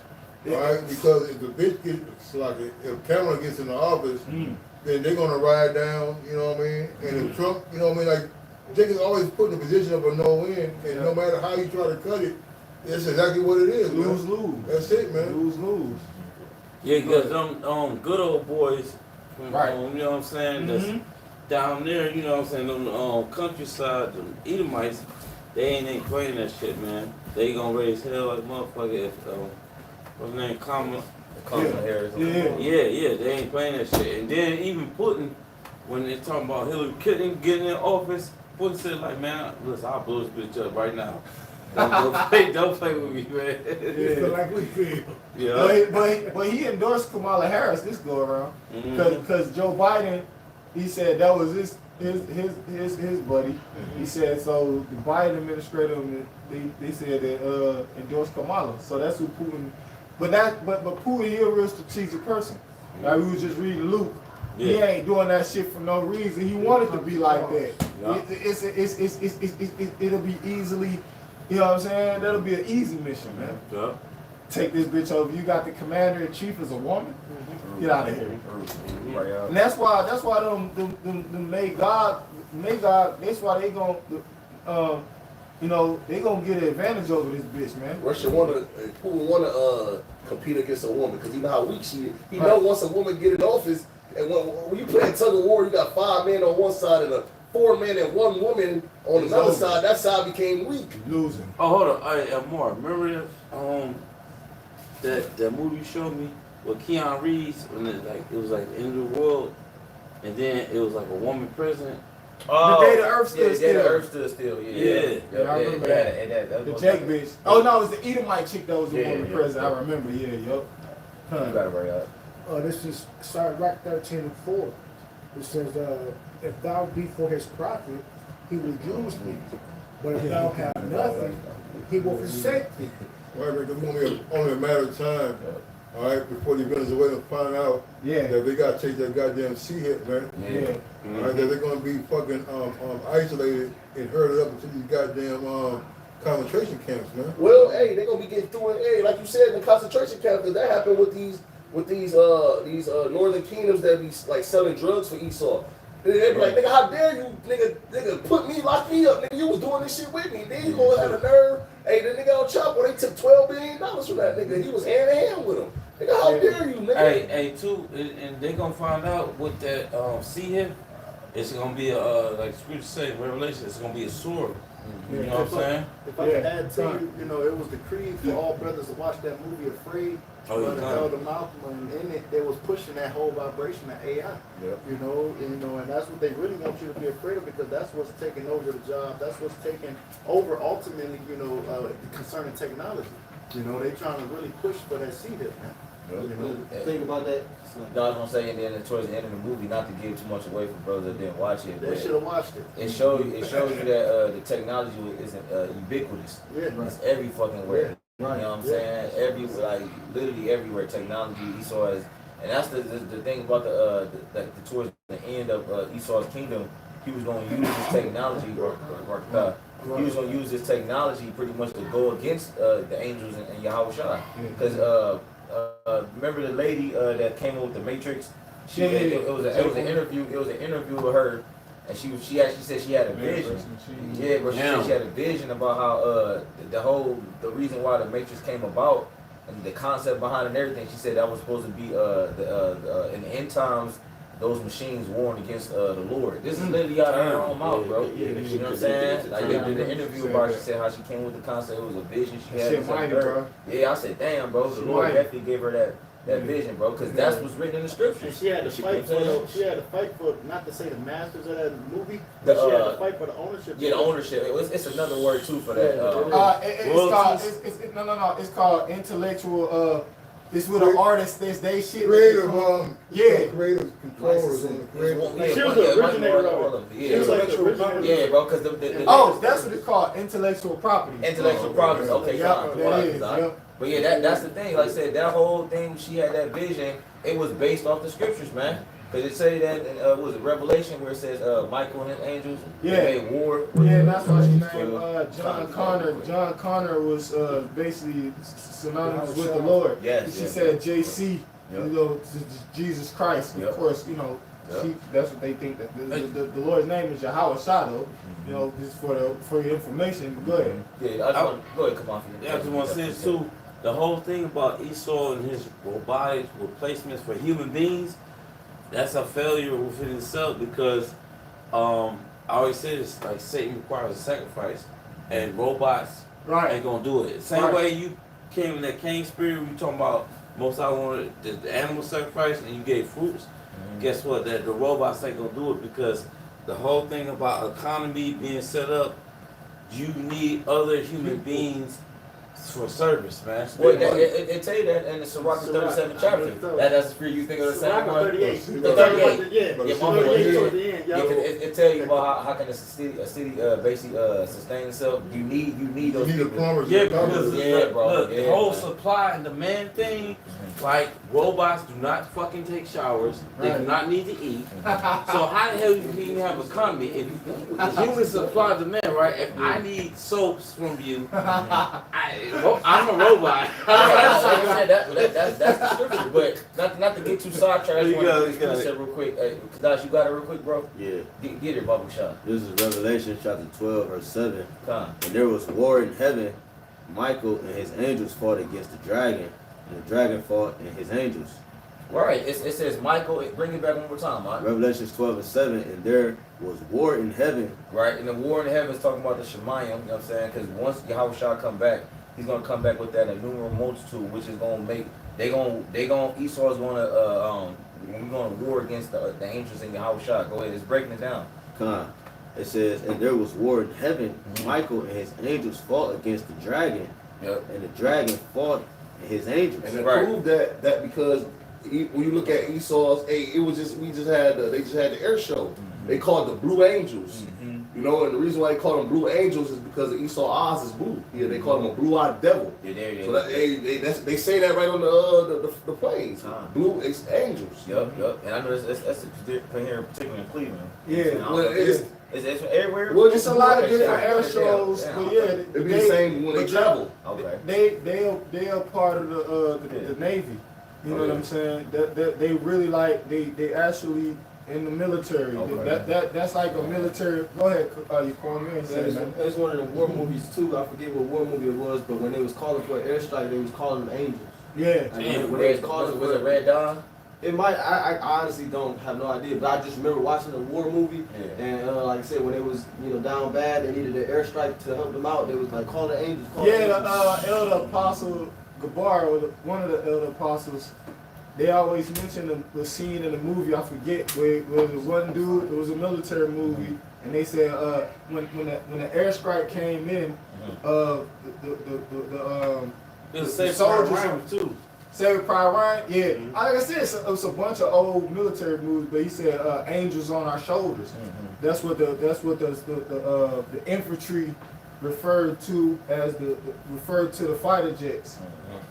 all right, because if the bitch gets like if Kamala gets in the office, then they're gonna ride down, you know what I mean? And if Trump, you know what I mean, like Jake is always put in a position of a no-win, and no matter how you try to cut it, that's exactly what it is. man. Lose. That's it, man. Lose. Yeah, because them good old boys, from, Right. you know what I'm saying, that's down there, you know what I'm saying, them countryside, them Edomites, they ain't playing that shit, man. They gonna raise hell like motherfucker if, what's his name, Kamala Harris. Yeah, they ain't playing that shit. And then even Putin, when they talking about Hillary Clinton getting in office, Putin said like, man, listen, I'll blow this bitch up right now. Don't play with me, man. Feel like we feel. Yeah. But he endorsed Kamala Harris this go around Mhm. because Joe Biden, he said that was his buddy. He said so the Biden administration they said they endorsed Kamala. So that's who Putin. But Putin, he a real strategic person. Like we was just reading Luke. He Yeah. ain't doing that shit for no reason. He wanted to be like that. Yeah. It'll be easily, you know what I'm saying? That'll be an easy mission, man. Yeah. Take this bitch over. You got the commander in chief as a woman. Get out of here. Right out. And that's why them made God. That's why they gon' they gonna get an advantage over this bitch, man. Russia Putin wanna compete against a woman because you know how weak she is. He know once a woman get in office, and when you play a tug of war, you got 5 men on one side and 4 men and 1 woman on the other side. That side became weak. Losing. Oh, hold on. Hey, Mark, remember that movie you showed me with Keanu Reeves when it was like the end of the world, and then it was like a woman president. The day the earth stood still. The earth stood still. Yeah. I remember that. The Jake bitch. Oh no, it was the Edomite chick that was the woman president. I remember. Yeah, yup. You got it right out. This is Sirach 13:4. It says, if thou be for his profit, he will use thee. But if thou have nothing, he will forsake thee. Right, because it's only a matter of time, all right, before the Venezuelans find out that they got to take that goddamn sea hit, man. Yeah. All right, that they're going to be fucking isolated and herded up into these goddamn concentration camps, man. Well, hey, they're gonna be getting through it. Hey, like you said, in the concentration camp, because that happened with these northern kingdoms that be like selling drugs for Esau. They be like, nigga, how dare you, nigga, put me, lock me up, nigga, you was doing this shit with me. Then you gonna have a nerve. Hey, the nigga on Chopper, they took $12 billion from that nigga. He was hand in hand with him. Nigga, how dare you, nigga? Hey, too, and they gonna find out with that sea hip, it's gonna be like Scripture say, Revelation, it's gonna be a sword. You know what I'm saying? If I could add to you, it was decreed for all brothers to watch that movie Afraid. Oh, the Elder Malcolm, and in it, they was pushing that whole vibration of AI. You know, and that's what they really want you to be afraid of, because that's what's taking over the job. That's what's taking over ultimately, concerning technology. They trying to really push for that C hip, man. Think about that. No, I was gonna say, and then towards the end of the movie, not to give too much away for brothers that didn't watch it. They should have watched it. It shows you that the technology is ubiquitous. Yeah, It's every fucking where. Yeah. You know what I'm saying? Literally everywhere, technology. Esau is, and that's the thing about the towards the end of Esau's kingdom. He was going to use his technology. He was going to use his technology pretty much to go against the angels and Yahweh Shai. Because remember the lady that came up with the Matrix? It was an interview. It was an interview with her, and she actually said she had a vision. Yeah, but she said she had a vision about how the reason why the Matrix came about and the concept behind it and everything. She said that was supposed to be in the end times. Those machines warring against the Lord. This is literally out of her own mouth, bro. You know what I'm saying? Like they did the interview about it. She said how she came with the concept. It was a vision she had. Shit mighty, bro. Yeah, I said, damn, bro. The Lord definitely gave her that vision, bro, because that's what's written in the scriptures. And she had to fight for. She had to fight for, not to say the masters of that movie, The, but she had to fight for the ownership. Yeah, the ownership. It's another word too for that. It's called intellectual. It's with an artist. They shit. Creative, creative controllers and creative. She was the originator of it. She was like the originator. Yeah, bro, because That's what it's called, intellectual property. intellectual property. Okay, Yep, that is. Yep. But yeah, that's the thing. Like I said, that whole thing, she had that vision. It was based off the scriptures, man. Because it say that in was it Revelation where it says Michael and his angels they made war. Yeah, that's why his name John Connor. John Connor was basically synonymous with the Lord. Yes. She said JC, you know, Jesus Christ. Of course, you know, that's what they think that the Lord's name is Yahweh Shadow. You know, just for your information. But go ahead. Yeah, I just want go ahead, come on. Yeah, I just want to say this too. The whole thing about Esau and his robotic replacements for human beings, that's a failure within itself because I always say this, like Satan requires a sacrifice and robots ain't gonna do it. Same way you came in that Cain spirit, we talking about most I wanted the animal sacrifice and you gave fruits. Guess what? That the robots ain't gonna do it because the whole thing about economy being set up, you need other human beings for service, man. Well, it tell you that in the Sirach 37th chapter. That's for you think of the same one. 38. 38. Yeah, Yeah, it tell you about how can a city basically sustain itself. You need those people. plumbers. Yeah, because bro. The whole supply and demand thing, like robots do not fucking take showers. They do not need to eat. So how the hell you can have an economy if human supply demand, right? If I need soaps from you, I'm a robot. That's the scripture, but not to get too sidetracked. I just want to say real quick. Kadash, you got it real quick, bro? Yeah. Get it, Bubba Shot. This is Revelation chapter 12, verse 7. Come. And there was war in heaven. Michael and his angels fought against the dragon, and the dragon fought and his angels. Right. It says Michael. Bring it back one more time, man. Revelation 12 and 7. And there was war in heaven. Right. And the war in heaven is talking about the Shemayim. You know what I'm saying? Because once Yahweh Shah come back, he's gonna come back with that innumerable multitude, which is gonna make Esau's gonna we're gonna war against the angels in Yahweh Shah. Go ahead. It's breaking it down. Come. It says, and there was war in heaven. Michael and his angels fought against the dragon. Yep. And the dragon fought and his angels. And to prove that because when you look at Esau's, we just had the air show. They called the Blue Angels. You know, and the reason why they call them Blue Angels is because Esau eyes is blue. Yeah, they call him a blue-eyed devil. Yeah, there it is. So they say that right on the planes. Blue Angels. Yep. And I know that's here, particularly in Cleveland. Yeah, well, it's everywhere. Well, it's a lot of different air shows, but yeah, it'd be the same when they travel. Okay. They are part of the Navy. You know what I'm saying? That they really like they actually in the military. Okay. That's like a military. Go ahead, you call me and say that. It's one of the war movies too. I forget what war movie it was, but when they was calling for an airstrike, they was calling them angels. Yeah. When they was calling was it Red Dawn? It might. I honestly don't have no idea, but I just remember watching a war movie, and like I said, when they was down bad, they needed an airstrike to help them out. They was like calling the angels. The elder apostle Gabar, one of the elder apostles. They always mention the scene in the movie, I forget, where it was one dude, it was a military movie, and they said when the airstrike came in, the soldiers too. Saving Private Ryan, yeah. Like I said, it's a bunch of old military movies, but he said angels on our shoulders. That's what the infantry referred to as referred to the fighter jets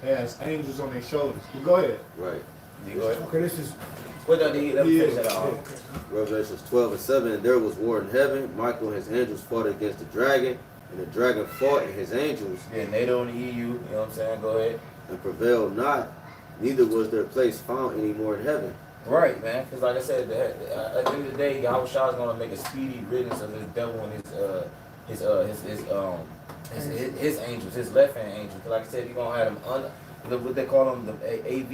as angels on their shoulders. But go ahead. Right. Okay, this is. Let me finish that off. Revelations 12 and 7. And there was war in heaven. Michael and his angels fought against the dragon, and the dragon fought and his angels. Yeah, NATO and the EU. You know what I'm saying? Go ahead. And prevailed not. Neither was their place found anymore in heaven. Right, man. Because like I said, at the end of the day, Yahweh Shah is gonna make a speedy riddance of his devil and his angels, his left hand angels. Like I said, you're gonna have them what they call them, the AV,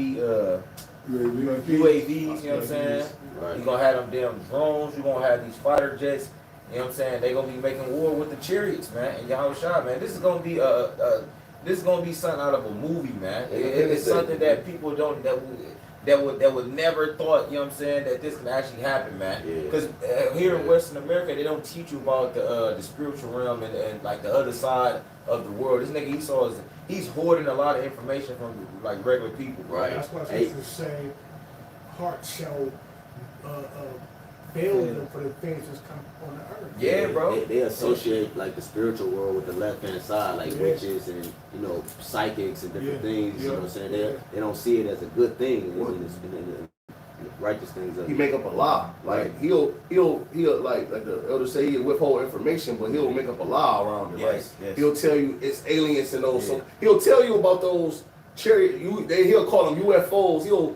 UAVs, you know what I'm saying? Right. You're gonna have them damn drones, you're gonna have these fighter jets, you know what I'm saying? They're gonna be making war with the chariots, man. And y'all shot, man. This is gonna be this is gonna be something out of a movie, man. It's something that people don't that would never thought, you know what I'm saying, that this can actually happen, man. Because here in Western America, they don't teach you about the spiritual realm and like the other side of the world. This nigga Esau he's hoarding a lot of information from like regular people, right? That's why it's the same heart shall build them for the things that's come on the earth. Yeah, bro. They associate like the spiritual world with the left hand side, like witches and psychics and different things. You know what I'm saying? They don't see it as a good thing and righteous things. He make up a lie. Like he'll like the elders say he'll withhold information, but he'll make up a lie around it. Yes, Like yes. he'll tell you it's aliens and those. So he'll tell you about those chariot. He'll call them UFOs. He'll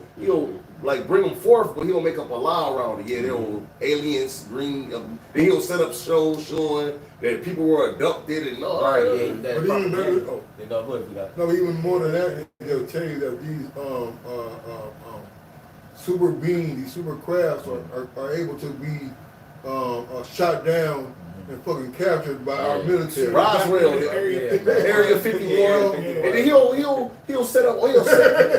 like bring them forth, but he'll make up a lie around it. Yeah, they'll aliens bring. Then he'll set up shows showing that people were abducted and all. Right, Right. yeah, But even better, no, even more than that, they'll tell you that these super beings, these super crafts are able to be shot down and fucking captured by our military. Roswell, Area 51, and then he'll set up.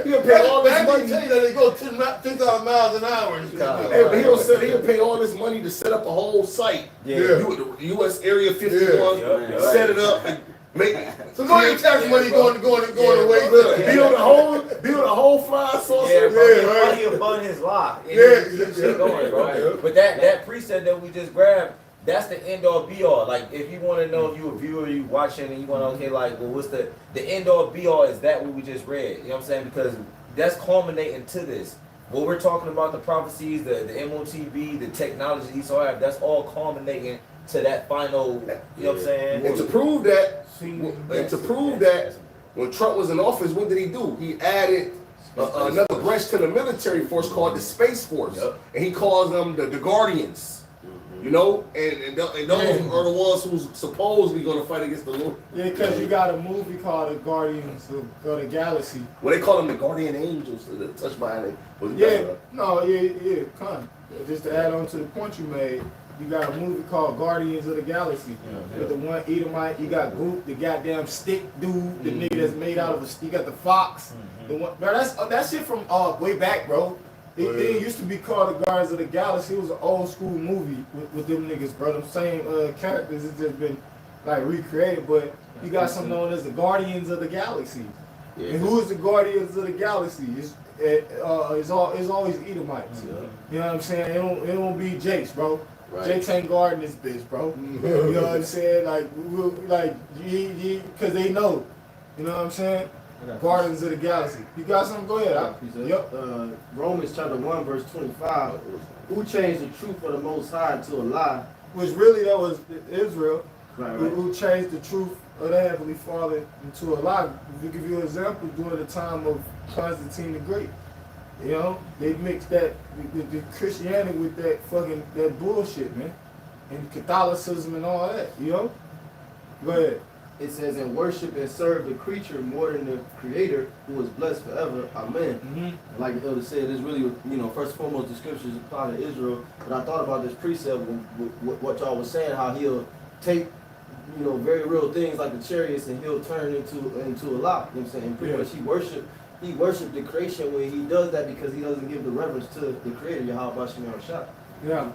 He'll pay all this money. Tell you that they go 10,000 miles an hour. And shit. He'll pay all this money to set up a whole site. Yeah. The U.S. Area 51, set it up, and make it. So go ahead, tax money going away. Build a whole fly saucer. Yeah, bro. Yeah, right. He'll bun his lock. Yeah, Shit going, bro. But that preset that we just grabbed, that's the end all be all. Like if you want to know if you a viewer, you watching, and you want to well, what's the end all be all? Is that what we just read? You know what I'm saying? Because that's culminating to this. What we're talking about, the prophecies, the MOTV, the technology Esau have, that's all culminating to that final. You know what I'm saying? And to prove that, when Trump was in office, what did he do? He added another branch to the military force called the Space Force, and he calls them the Guardians. And those are the ones who's supposedly going to fight against the Lord. Yeah, because you got a movie called The Guardians of the Galaxy. Well, they call them the Guardian Angels. Touch my name. Come. Just to add on to the point you made, you got a movie called Guardians of the Galaxy. With the one Edomite, you got Groot, the goddamn stick dude, the nigga that's made out of you got the fox. The one, bro, that's shit from way back, bro. It used to be called The Guardians of the Galaxy. It was an old school movie with them niggas, bro. Them same characters. It's just been like recreated, but you got something known as the Guardians of the Galaxy. Yeah. And who is the Guardians of the Galaxy? It's always Edomites. Yeah. You know what I'm saying? It won't be Jakes, bro. Right. Jakes ain't guarding this bitch, bro. You know what I'm saying? Because they know. You know what I'm saying? Guardians of the Galaxy. You got something? Go ahead. Yep. Romans chapter 1 verse 25. Who changed the truth of the Most High to a lie? Which really that was Israel. Right. Who changed the truth of the Heavenly Father into a lie. To give you an example, during the time of Constantine the Great, they mixed that the Christianity with that bullshit, man, and Catholicism and all that. Go ahead. It says, and worship and serve the creature more than the Creator, who is blessed forever. Amen. Mm-hmm. Like the elder said, it's really, first and foremost, the scriptures apply to Israel. But I thought about this precept with what y'all was saying, how he'll take, very real things like the chariots and he'll turn into a lot. You know what I'm saying? And pretty much he worshiped the creation when he does that because he doesn't give the reverence to the Creator, Yahweh Shem Shah. Yeah.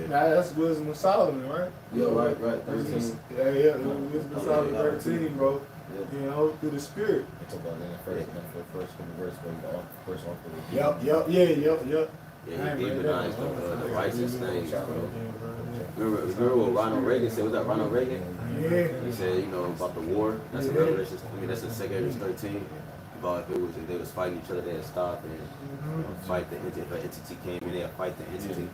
Now that's Wisdom of Solomon, right? Yeah, right. 13. Wisdom of Solomon 13, bro. Yeah. Through the Spirit. It's about that first verse Yep. Yeah, he demonized the righteous things, bro. Remember what Ronald Reagan said? Was that Ronald Reagan? Yeah. He said, about the war. That's in Revelation. That's in 2 Corinthians 13. About if they was fighting each other, they'd stop and fight the entity. If an entity came in, they'd fight the entity.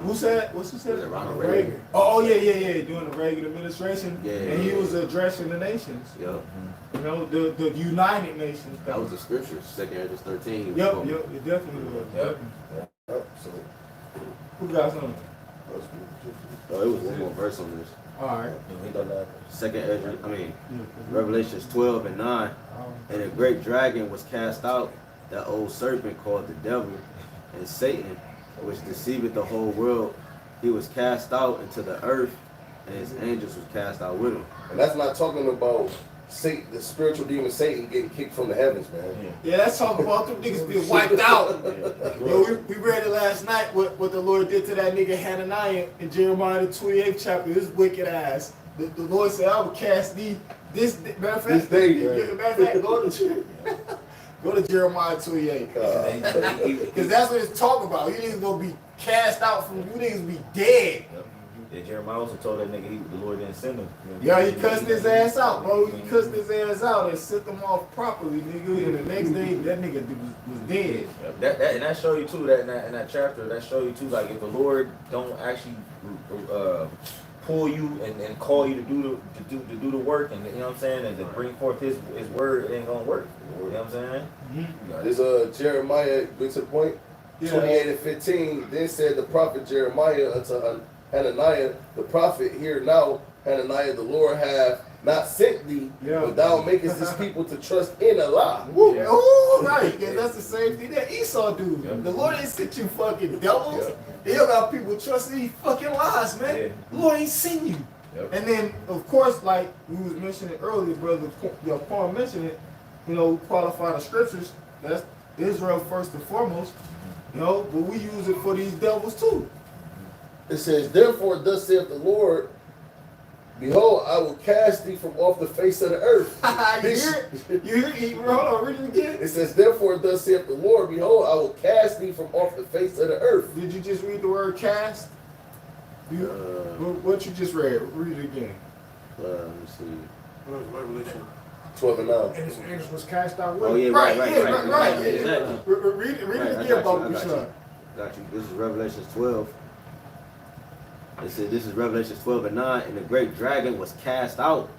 Who said? What's who said? Was it Ronald Reagan? Oh yeah. During the Reagan administration, and he was addressing the nations. Yep. The United Nations. That was the scripture, 2 Corinthians 13. Yep, it definitely was. Yep. So who got something? Oh, it was one more verse on this. Alright. Second Ezra, Revelations 12 and 9. And a great dragon was cast out, that old serpent called the devil and Satan, which deceiveth the whole world. He was cast out into the earth, and his angels was cast out with him. And that's not talking about Satan, the spiritual demon Satan getting kicked from the heavens, man. Yeah, let's talk about them niggas being wiped out. Yo, we read it last night what the Lord did to that nigga Hananiah in Jeremiah the 28th chapter. His wicked ass. The Lord said, I will cast thee this matter of fact, go to Jeremiah 28. Because that's what it's talking about. You niggas gonna be cast out from, you niggas be dead. Yeah, Jeremiah also told that nigga the Lord didn't send him. Yeah, he cussed his ass out, bro. He cussed his ass out and sent him off properly, nigga. And the next day, that nigga was dead. And that show you too that in that chapter. That show you too, like if the Lord don't actually pull you and call you to do the work, and you know what I'm saying, and to bring forth His word, it ain't gonna work. You know what I'm saying? There's Jeremiah, get to the point. 28 and 15. Then said the prophet Jeremiah unto Hananiah, the prophet, hear now, Hananiah, the Lord hath not sent thee, but thou makest this people to trust in a lie. Oh, right. Yeah, that's the same thing that Esau do. The Lord ain't sent you fucking devils. He got people trusting these fucking lies, man. The Lord ain't sent you. And then, of course, like we was mentioning earlier, brother, Paul mentioned it, you know, qualify the scriptures. That's Israel first and foremost. You know, but we use it for these devils too. It says, therefore, thus saith the Lord, behold, I will cast thee from off the face of the earth. You hear it? Hold on, read it again. It says, therefore, thus saith the Lord, behold, I will cast thee from off the face of the earth. Did you just read the word cast? What you just read? Read it again. Let me see. Revelation 12 and 9. And his angels was cast out with Oh, him. yeah, Right, right. yeah. Exactly. Read it again, Baba Bashar. Got you. This is Revelations 12. It said, this is Revelations 12 and 9. And the great dragon was cast out,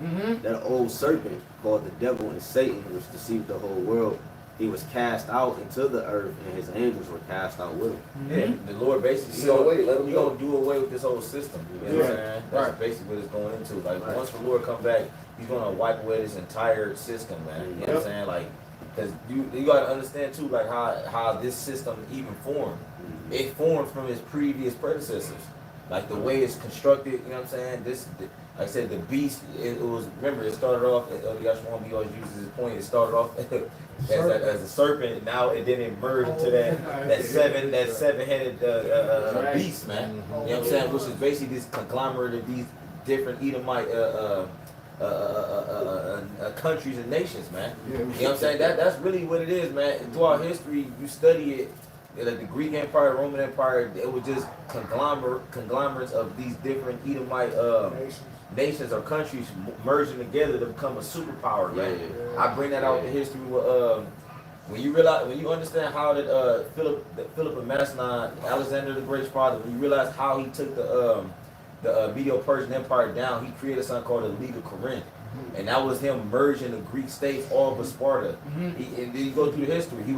that old serpent called the devil and Satan, which deceived the whole world. He was cast out into the earth, and his angels were cast out with him. Yeah, the Lord basically gonna do away with this whole system. You know what I'm saying? That's basically what it's going into. Like once the Lord come back, He's gonna wipe away this entire system, man. You know what I'm saying? Like, because you gotta understand too, like how this system even formed. It formed from its previous predecessors. Like the way it's constructed, you know what I'm saying? Like I said, the beast, it was, remember, it started off, Yashwan always uses his point, it started off as a serpent, now it didn't merge into that seven-headed beast, man. You know what I'm saying? Which is basically this conglomerate of these different Edomite countries and nations, man. You know what I'm saying? That's really what it is, man. Throughout history, you study it. Like the Greek Empire, Roman Empire, it was just conglomerates of these different Edomite nations or countries merging together to become a superpower, man. I bring that out in history with when you understand how that Philip of Macedon, Alexander the Great's father, when you realize how he took the Medo-Persian Empire down, he created something called the League of Corinth. And that was him merging the Greek states, all but Sparta. And then you go through the history. He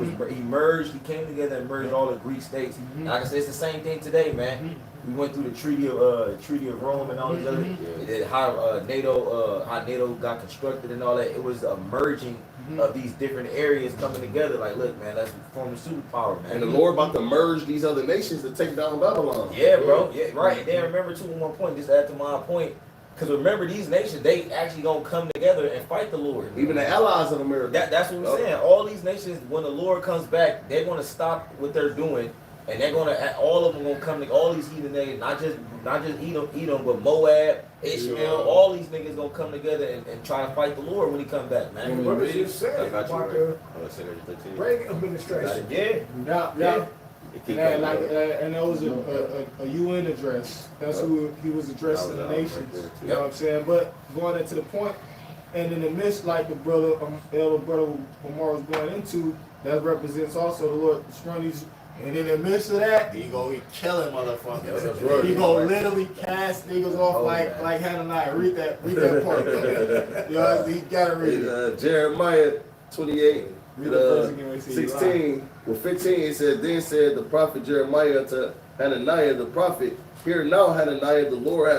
came together and merged all the Greek states. And like I said, it's the same thing today, man. We went through the Treaty of Rome and all these other, how NATO got constructed and all that. It was a merging of these different areas coming together. Like, look, man, let's form a superpower, man. And the Lord about to merge these other nations to take down Babylon. Yeah, bro. Yeah, right. And then remember too, one point, just to add to my point. Because remember, these nations, they actually gonna come together and fight the Lord. Even the allies of America. That's what we're saying. All these nations, when the Lord comes back, they're gonna stop what they're doing, and they're gonna, all of them gonna come. All these heathen nations, not just Edom, but Moab, Ishmael, all these niggas gonna come together and try to fight the Lord when He come back, man. And what you said about the Reagan administration. Yeah. And that was a UN address. That's who he was addressing the nations. You know what I'm saying? But going into the point, and in the midst, like the elder brother Omar was going into, that represents also the Lord destroying these. And in the midst of that, he killing motherfuckers. He gonna literally cast niggas off like Hananiah. Read that part. You know, he gotta read it. Jeremiah 28. 16 with 15 it said, then said the prophet Jeremiah to Hananiah the prophet, hear now, Hananiah, the Lord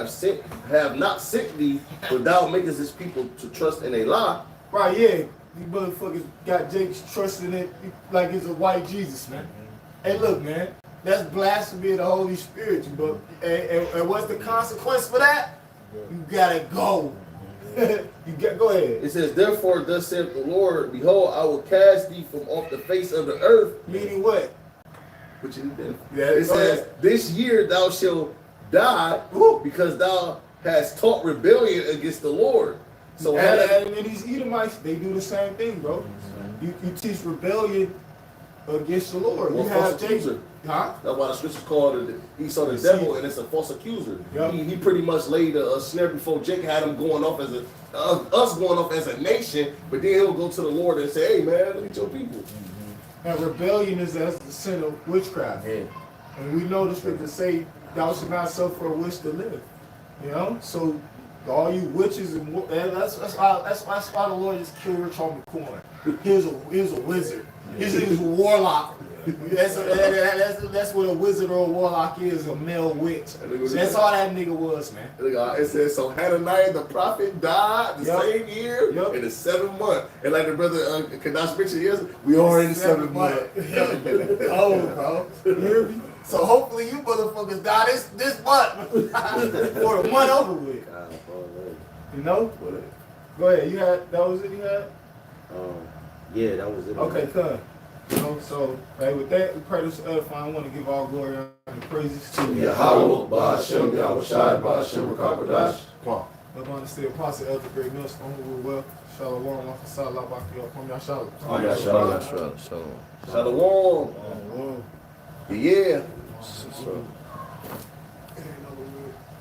have not sent thee, but thou makest his people to trust in a lie. Right, yeah. You motherfuckers got Jake trusting it like it's a white Jesus, man. Hey, look, man. That's blasphemy of the Holy Spirit, but and what's the consequence for that? You gotta go. Go ahead. It says, therefore, thus saith the Lord, behold, I will cast thee from off the face of the earth. Meaning what? Which is then. Yeah, It go says, ahead. this year thou shalt die because thou hast taught rebellion against the Lord. So And these Edomites, they do the same thing, bro. You teach rebellion against the Lord. Well, You false have Jacob. accuser. Huh? That's why the scriptures call it Esau the Deceiver. devil, and it's a false accuser. Yep. He pretty much laid a snare before Jacob had him going off as us going off as a nation, but then he'll go to the Lord and say, hey man, look at your people. And rebellion is as the sin of witchcraft. Yeah. And we know the scriptures say, thou should not suffer a witch to live. You know? So all you witches and that's why the Lord just killed Rich Homie Coin. He was a wizard. He was a warlock. That's what a wizard or a warlock is, a male witch. That's all that nigga was, man. Look, it says, so Hananiah the prophet died the same year Yep. in the 7th month. And like the brother Kadash mentioned yesterday, we are in the 7th month. Oh, bro. You hear me? So hopefully you motherfuckers die this month. Or the month over with. You know? Go ahead. That was it you had? Yeah, that was it. Okay, come. You know, so hey, with that, we pray this edifying. I want to give all glory and praises to Yahweh, Ba'ashem, Yahweh Shai, Ba'ashem, Rakabadash. Come on. Up on the steel apostle, Elder Great Millstone, who will well. Shalom, Alpha Salah, Baki, Kwam Yashalom. Shalom. Yeah.